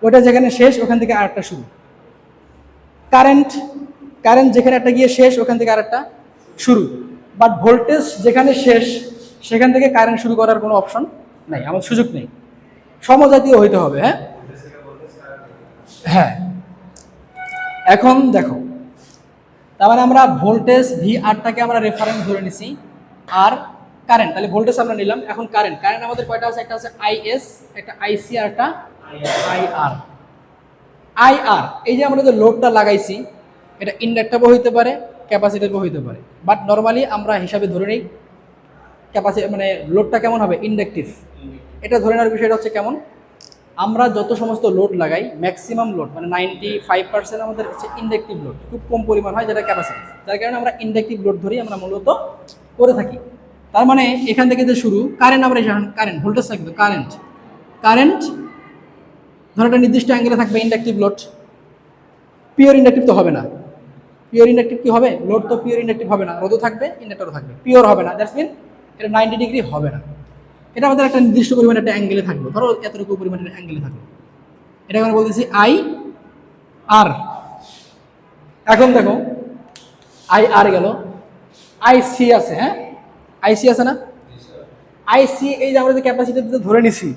ওইটা যেখানে শেষ ওখান থেকে আর একটা শুরু। কারেন্ট, কারেন্ট যেখানে একটা গিয়ে শেষ ওখান থেকে আর একটা শুরু। বাট ভোল্টেজ যেখানে শেষ সেখান থেকে কারেন্ট শুরু করার কোনো অপশন নাই, আমার সুযোগ নেই, সমজাতীয় হইতে হবে। হ্যাঁ, হ্যাঁ। এখন দেখো, তার মানে আমরা ভোল্টেজ ভি আরটাকে আমরা রেফারেন্স ধরে নিছি, আর কারেন্ট, তাহলে ভোল্টেজ আমরা নিলাম। এখন কারেন্ট, কারেন্ট আমাদের কয়টা আছে? একটা আছে আইএস, একটা আইসি, আর একটা আইআর। আইআর, এই যে আমরা যে লোডটা লাগাইছি, এটা ইন্ডাক্টরও হইতে পারে, ক্যাপাসিটরও হইতে পারে, বাট নর্মালি আমরা হিসাবে ধরে নিই ক্যাপাসিটি, মানে লোডটা কেমন হবে? ইন্ডাকটিভ। এটা ধরে নেওয়ার বিষয়টা হচ্ছে কেমন, আমরা যত সমস্ত লোড লাগাই ম্যাক্সিমাম লোড মানে 95% আমাদের হচ্ছে ইন্ডাকটিভ লোড, খুব কম পরিমাণ হয় যেটা ক্যাপাসিটিভ, যার কারণে আমরা ইন্ডাকটিভ লোড ধরেই আমরা মূলত করে থাকি। তার মানে এখান থেকে যে শুরু কারেন্ট, আমরা কারেন্ট ভোল্টেজ থাকবে, কারেন্ট, কারেন্ট ধরো একটা নির্দিষ্ট অ্যাঙ্গেলে থাকবে, ইন্ডাকটিভ লোড। পিওর ইন্ডাকটিভ তো হবে না, পিওর ইন্ডাকটিভ কি হবে? লোড তো পিওর ইন্ডাকটিভ হবে না, রোদও থাকবে, ইন্ডাক্টরও থাকবে, পিওর হবে না। দ্যাটস মিন এটা 90 ডিগ্রি হবে না, এটা আমাদের একটা নির্দিষ্ট পরিমাণে একটা অ্যাঙ্গেলে থাকবে, ধরো এতটুকু পরিমাণের অ্যাঙ্গেলে থাকবে, এটাকে আমরা বলতেছি আই আর। এখন দেখো আই আর গেল, আইসি আছে। হ্যাঁ, আইসি আছে না? আইসি, এই যে আমরা যে ক্যাপাসিটেন্সটা ধরে নিছি,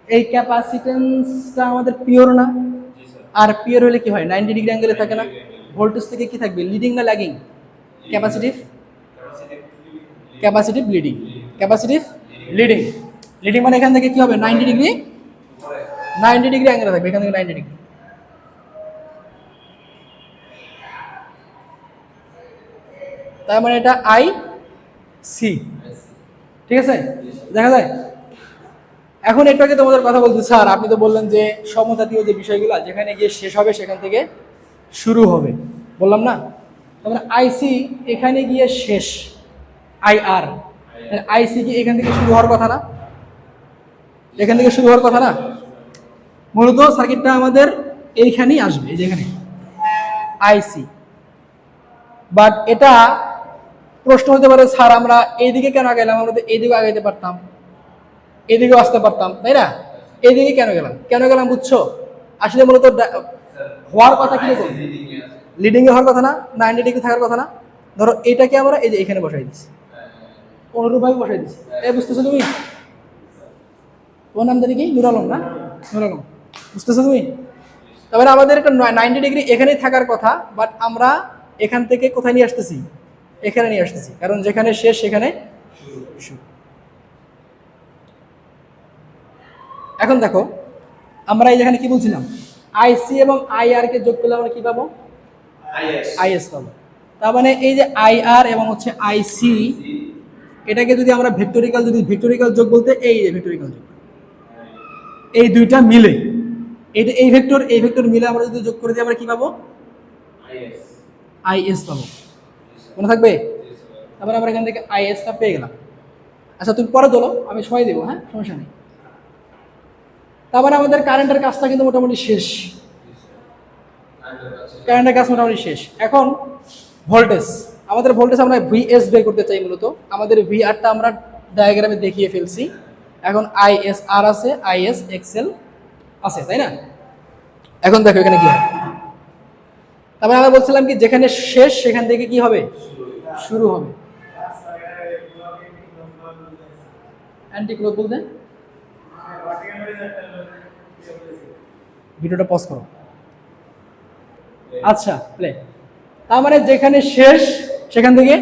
এই ক্যাপাসিটেন্সটা আমাদের পিওর না? আর পিওর হলে কি হয়? 90 ডিগ্রি অ্যাঙ্গেলে থাকে না? ভোল্টেজ থেকে কি থাকবে? লিডিং না lagging? Capacitive, capacitive leading, capacitive leading. Leading মানে এখান থেকে কি হবে? 90 ডিগ্রি, 90 ডিগ্রি অ্যাঙ্গেলে থাকবে, এখান থেকে 90 ডিগ্রি। তার মানে এটা আই সি, ঠিক আছে, দেখা যায়। এখন এটাকে তোমাদের কথা বলতে, স্যার আপনি তো বললেন যে সমজাতীয় যে বিষয়গুলো যেখানে গিয়ে শেষ হবে সেখান থেকে শুরু হবে, বললাম না? তারপরে আইসি এখানে গিয়ে শেষ, আইআর, আইসি কি এখান থেকে শুরু হওয়ার কথা না? এখান থেকে শুরু হওয়ার কথা না? মূলত সার্কিটটা আমাদের এইখানেই আসবে, এই যেখানে আইসি। বাট এটা প্রশ্ন হতে পারে, স্যার আমরা এইদিকে কেন গেলাম? আমরা তো এইদিকে আগাইতে পারতাম, এদিকেও আসতে পারতাম, তাই না? এদিকে কেন গেলাম, কেন গেলাম বুঝছো? আসলে মূলত হওয়ার কথা কি রকম? লিডিং এ হওয়ার কথা না? 90 ডিগ্রি থাকার কথা না? ধরো এটাকে আমরা এই যে এখানে বসাই দিচ্ছি, অনুরূপভাবে বসাই দিচ্ছি, এই বুঝতেছো তুমি? তোমার নাম জানি কি? নুর আলম না? নুর আলম, বুঝতেছো তুমি? তারপরে আমাদের একটা 90 ডিগ্রি এখানেই থাকার কথা, বাট আমরা এখান থেকে কোথায় নিয়ে আসতেছি? এখানে নিয়ে আসতেছি, কারণ যেখানে শেষ সেখানে শুরু। এখন দেখো, আমরা এই যেখানে কি বলছিলাম, আইসি এবং আইআর কে যোগ করলে আমরা কি পাবো? আইএস পাবো। তার মানে এই যে আইআর এবং হচ্ছে আইসি, এটাকে যদি আমরা ভেক্টরিক্যাল, যদি ভেক্টরিক্যাল যোগ বলতে এই যে ভেক্টরিক্যাল যোগ, এই দুইটা মিলে, এটা এই ভেক্টর মিলে আমরা যদি যোগ করে দিই আমরা কি পাবো? আইএস পাবো, মনে থাকবে? তারপরে আমরা এখান থেকে আইএসটা পেয়ে গেলাম। আচ্ছা তুমি পরে তোলো, আমি সময় দেবো, হ্যাঁ, সমস্যা নেই। তারপরে আমাদের কারেন্টের কাজটা কিন্তু মোটামুটি শেষ। কারেন্টের কাজ মোটামুটি শেষ। এখন ভোল্টেজ, আমাদের ভোল্টেজ আমরা ভিএস বের করতে চাই মূলত। আমাদের ভিআরটা আমরা ডায়াগ্রামে দেখিয়ে ফেলছি। এখন আইএসআর আছে, আইএস এক্সএল আছে, তাই না? এখন দেখো এখানে কি হয়। তারপরে আমরা বলছিলাম কি যেখানে শেষ সেখান থেকে কি হবে, শুরু হবে। অ্যান্টি ক্লক বলতে ভিডিওটা পজ করো। আচ্ছা প্লে। তার মানে যেখানে শেষ সেখান থেকে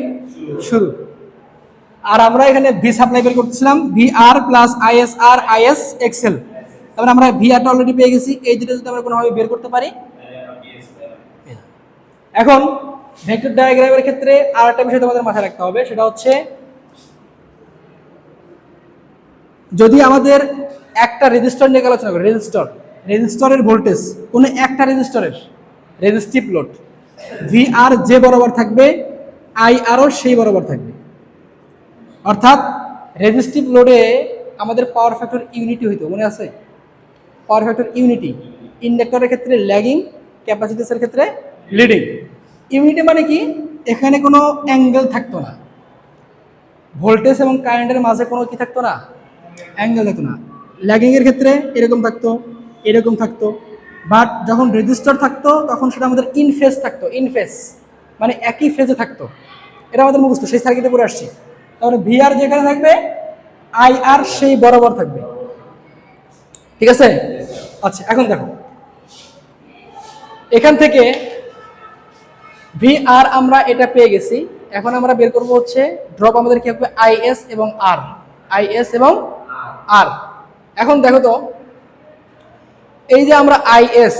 শুরু। আর আমরা এখানে ভি সাপ্লাই বের করতেছিলাম, V R plus ISR IS XL. তারপরে আমরা ভি আরটা অলরেডি পেয়ে গেছি। এই দুটো যদি আমরা কোনোভাবে বের করতে পারি। এখন ভেক্টর ডায়াগ্রামের ক্ষেত্রে আর একটা বিষয় তোমাদের মাথায় রাখতে হবে, সেটা হচ্ছে যদি আমাদের একটা রেজিস্টর নিয়ে আলোচনা করি, রেজিস্টরের ভোল্টেজ কোনো একটা রেজিস্টরের রেজিস্টিভ লোড ভি আর যে বরাবর থাকবে, আই আরও সেই বরাবর থাকবে। অর্থাৎ রেজিস্টিভ লোডে আমাদের পাওয়ার ফ্যাক্টর ইউনিটি হইতো, মনে আছে? পাওয়ার ফ্যাক্টর ইউনিটি, ইন্ডাক্টরের ক্ষেত্রে ল্যাগিং, ক্যাপাসিটরের ক্ষেত্রে লিডিং। ইউনিটি মানে কি, এখানে কোনো অ্যাঙ্গেল থাকতো না, ভোল্টেজ এবং কারেন্টের মাঝে কোনো কি থাকতো না, অ্যাঙ্গেল থাকতো না। ল্যাগিংয়ের ক্ষেত্রে এরকম থাকতো, এরকম থাকতো। বাট যখন রেজিস্টার থাকতো তখন সেটা আমাদের ইন ফেজ থাকতো, ইন ফেজ মানে একই ফেজে থাকতো। এটা আমাদের মুখস্থ, সেই সার্কিটে পড়ে আসছি। তাহলে ভি আর যেখানে থাকবে, আই আর সেই বরাবর থাকবে, ঠিক আছে? আচ্ছা এখন দেখো এখান থেকে ভি আর আমরা এটা পেয়ে গেছি। এখন আমরা বের করবো হচ্ছে ড্রপ আমাদের কি হবে, আইএস এবং আর, আইএস এবং আর। এখন দেখো তো এই যে আমরা আইএস,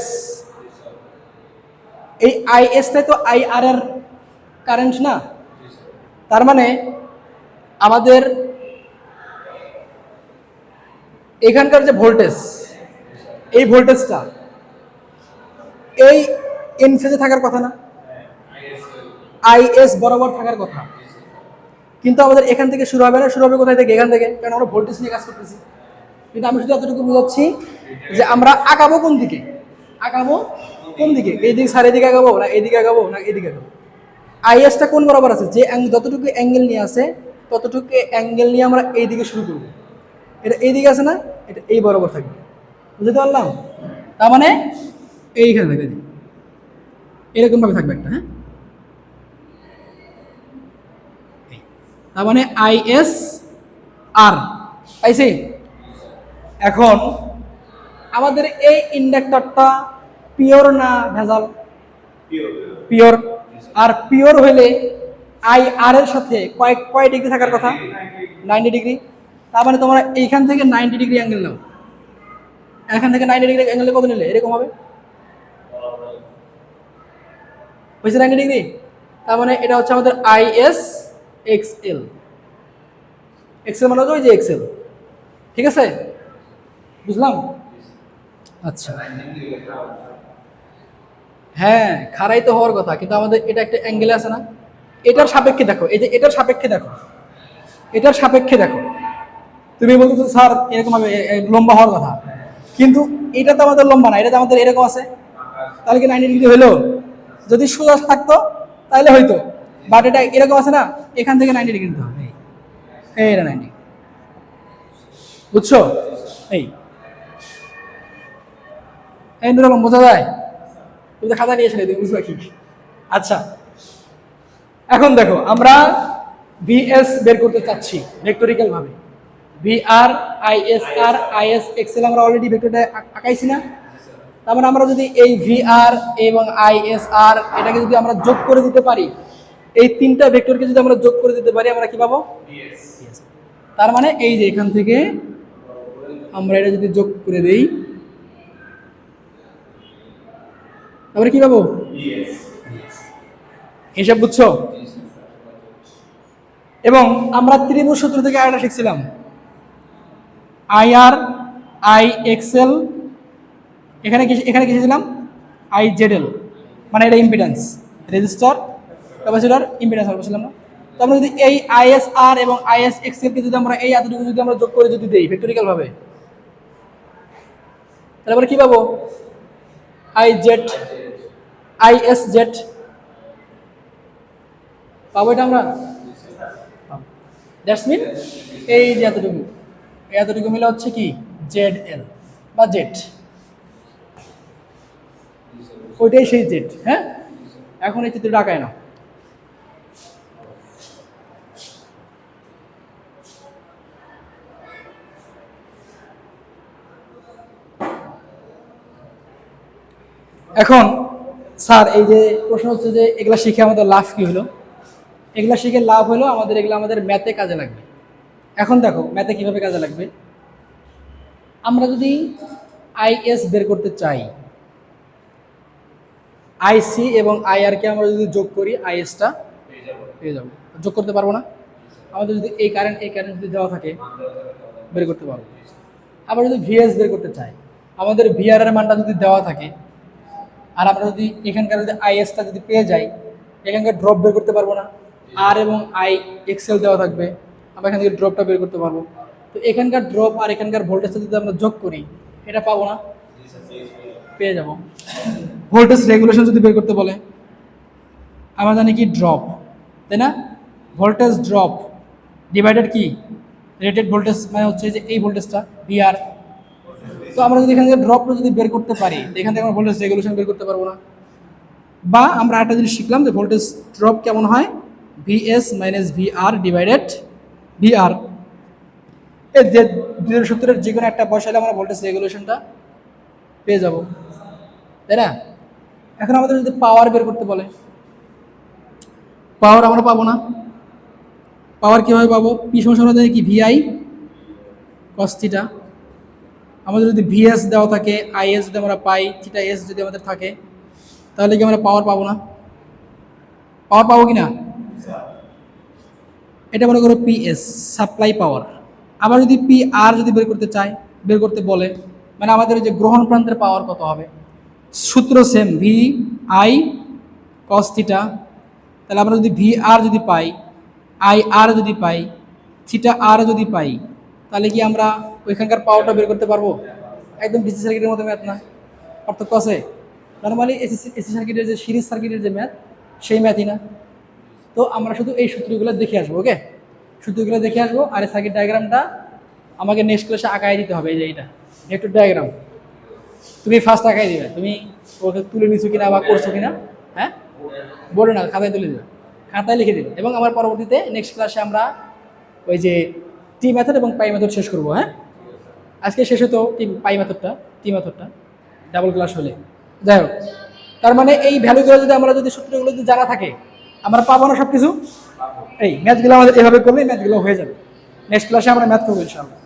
এই আইএসটাই তো আই আর এর কারেন্ট না? তার মানে আমাদের এখানকার যে ভোল্টেজ, এই ভোল্টেজটা এই এন ফেজে থাকার কথা না, আইএস বরাবর থাকার কথা। কিন্তু আমাদের এখান থেকে শুরু হবে না, শুরু হবে কোথায় থেকে, এখান থেকে, কারণ আমরা ভোল্টেজ নিয়ে কাজ করতেছি। কিন্তু আমি শুধু এতটুকু বুঝাচ্ছি যে আমরা আগাবো কোন দিকে, আগাবো কোন দিকে, এই দিকে, স্যার এদিকে আগাবো না এদিকে আগাবো না এদিকে আগাবো। আইএসটা কোন বরাবর আছে, যে যতটুকু অ্যাঙ্গেল নিয়ে আছে ততটুকু অ্যাঙ্গেল নিয়ে আমরা এই দিকে শুরু করবো। এটা এই দিকে আছে না, এটা এই বরাবর থাকবে, বুঝতে পারলাম? তার মানে এইখানে থাকবে, এরকম ভাবে থাকবে একটা, হ্যাঁ। তার মানে আইএস আর, পাইছি? এখন আমাদের এই ইন্ডাক্টরটা পিওর না ভেজাল? পিওর। আর পিওর হইলে আই আর এর সাথে কয় ডিগ্রি থাকার কথা, 90 ডিগ্রি। তার মানে তোমরা এইখান থেকে 90 ডিগ্রি অ্যাঙ্গেল নাও, এখান থেকে 90 ডিগ্রি অ্যাঙ্গেলে কত নিলে এরকম হবে, হয়েছে 90 ডিগ্রি। তার মানে এটা হচ্ছে আমাদের আইএস এক্সএল, এক্সেল মানে ওই যে এক্সেল, ঠিক আছে? বুঝলাম? আচ্ছা হ্যাঁ, খাড়াই তো হওয়ার কথা, কিন্তু আমাদের এটা একটা অ্যাঙ্গেলে আছে না, এটার সাপেক্ষে দেখো, এই যে এটার সাপেক্ষে দেখো, এটার সাপেক্ষে দেখো। তুমি বলতেছো স্যার এরকম ভাবে লম্বা হওয়ার কথা, কিন্তু এটা তো আমাদের লম্বা না, এটা তো আমাদের এরকম আছে। তাহলে কি 90 ডিগ্রি হইলো? যদি সোজা থাকতো তাহলে হইতো, বাট এটা এরকম আছে না, এখান থেকে 90 ডিগ্রি নিতে হবে, এইটা 90, বুঝছো? এই নুরুল বোঝা যায়? তুমি তো খাতা নিয়ে এসে তুমি বুঝবা কি। আচ্ছা এখন দেখো আমরা ভিএস বের করতে চাচ্ছি ভেক্টরিক্যাল ভাবে, ভিআর আইএসআর আইএস এক্সেল আমরা অলরেডি ভেক্টরটা আঁকাইছি না? তার মানে আমরা যদি এই ভিআর এবং আইএসআর এটাকে যদি আমরা যোগ করে দিতে পারি, এই তিনটা ভেক্টরকে যদি আমরা যোগ করে দিতে পারি, আমরা কি পাবো, তার মানে এই যে এখান থেকে আমরা এটা যদি যোগ করে দেই, তারপরে কি পাবো, হিসাব বুঝছো? এবং আমরা ত্রিভুজ সূত্র থেকে আরেকটা শিখছিলাম, আই আর আই এক্সএল, এখানে কি শিখছিলাম, আই জেড এল, মানে এটা ইম্পিডেন্স, রেজিস্টার ক্যাপাসিটর ইম্পিডেন্স বলছিলাম না? তো আমরা যদি এই আইএসআর এবং আইএস এক্সএল কে যদি আমরা এই এতটুকু যদি আমরা যোগ করে যদি দেই ভেক্টরিক্যাল ভাবে, তাহলে আমরা কি পাবো, আই জেড আইএস জেড পাবো এটা আমরা। দ্যাটস মিন এই যে এতটুকু মিলে হচ্ছে কি জেড এল বা জেড, ওইটাই সেই জেড। হ্যাঁ, এখন এই চিত্রটা আঁকায় না। এখন স্যার এই যে প্রশ্ন হচ্ছে যে এগুলা শিখে আমাদের লাভ কি হলো? এগুলা শিখে লাভ হলো আমাদের, এগুলো আমাদের ম্যাথে কাজে লাগবে। এখন দেখো ম্যাথে কিভাবে কাজে লাগবে। আমরা যদি আইএস বের করতে চাই, আইসি এবং আইআরকে আমরা যদি যোগ করি আইএসটা পেয়ে যাবো। যোগ করতে পারবো না? আমাদের যদি এই কারেন্ট যদি দেওয়া থাকে বের করতে পারবো। আবার যদি ভিএস বের করতে চাই, আমাদের ভিআর এর মানটা যদি দেওয়া থাকে, আর আমরা যদি এখানকার যদি আইএসটা যদি পেয়ে যাই, এখানকার ড্রপ বের করতে পারবো না? আর এবং আই এক্সেল দেওয়া থাকবে, আমরা এখান থেকে ড্রপটা বের করতে পারবো। তো এখানকার ড্রপ আর এখানকার ভোল্টেজটা যদি আমরা যোগ করি, এটা পাবো না? পেয়ে যাব। ভোল্টেজ রেগুলেশন যদি বের করতে বলে, আমরা জানি কি ড্রপ, তাই না? ভোল্টেজ ড্রপ ডিভাইডেড কি রেটেড ভোল্টেজ, মানে হচ্ছে যে এই ভোল্টেজটা ভিআর। তো আমরা যদি এখান থেকে ড্রপটা যদি বের করতে পারি, এখান থেকে আমরা ভোল্টেজ রেগুলেশন বের করতে পারবো না। বা আমরা একটা জিনিস শিখলাম যে ভোল্টেজ ড্রপ কেমন হয়, VS minus VR divided VR. এই যে দুই সূত্রের যে কোনো একটা বসালে আমরা ভোল্টেজ রেগুলেশনটা পেয়ে যাব, তাই না? এখন আমাদের যদি পাওয়ার বের করতে বলে, পাওয়ার আমরা পাবো না। পাওয়ার কীভাবে পাবো? পি সমান জানি কি ভিআই কস থিটা। আমাদের যদি ভিএস দেওয়া থাকে, আইএস যদি আমরা পাই, থিটা এস যদি আমাদের থাকে, তাহলে কি আমরা পাওয়ার পাবো না? পাওয়ার পাবো কি না? এটা মনে করো পিএস সাপ্লাই পাওয়ার। আবার যদি পি আর যদি বের করতে চাই, বের করতে বলে, মানে আমাদের যে গ্রহণ প্রান্তের পাওয়ার কত হবে, সূত্র same, V I cos theta. তাহলে আমরা যদি ভি আর যদি পাই, আই আর যদি পাই, থিটা আর যদি পাই, তাহলে কি আমরা ওইখানকার পাওয়ারটা বের করতে পারবো? একদম ডিসি সার্কিটের মতো ম্যাথ না? পার্থক্য আছে? নর্মালি এসি সার্কিটের যে সিরিজ সার্কিটের যে ম্যাথ, সেই ম্যাথই না। তো আমরা শুধু এই সূত্রগুলো দেখে আসবো। ওকে, সূত্রগুলো দেখে আসবো। আর এই সার্কিট ডায়াগ্রামটা আমাকে নেক্সট ক্লাসে আঁকাই দিতে হবে। এই যে এইটা ভেক্টর ডায়াগ্রাম তুমি ফার্স্ট আঁকাই দিবে। তুমি ওকে তুলে নিছো কিনা বা করছো কিনা, হ্যাঁ, বলে না, খাতায় তুলে দেবে, খাতায় লিখে দেবে। এবং আমার পরবর্তীতে নেক্সট ক্লাসে আমরা ওই যে টি মেথড এবং পাই মেথড শেষ করবো। হ্যাঁ, আজকে শেষ হতো টি মেথডটা ডাবল ক্লাস হলে। যাই হোক, তার মানে এই ভ্যালুগুলো যদি আমরা যদি সূত্রগুলো যদি জানা থাকে, আমরা পাবো না সব কিছু? এই ম্যাথগুলো আমাদের এভাবে করলে ম্যাথগুলো হয়ে যাবে। নেক্সট ক্লাসে আমরা ম্যাথ করবো ইনশাআল্লাহ।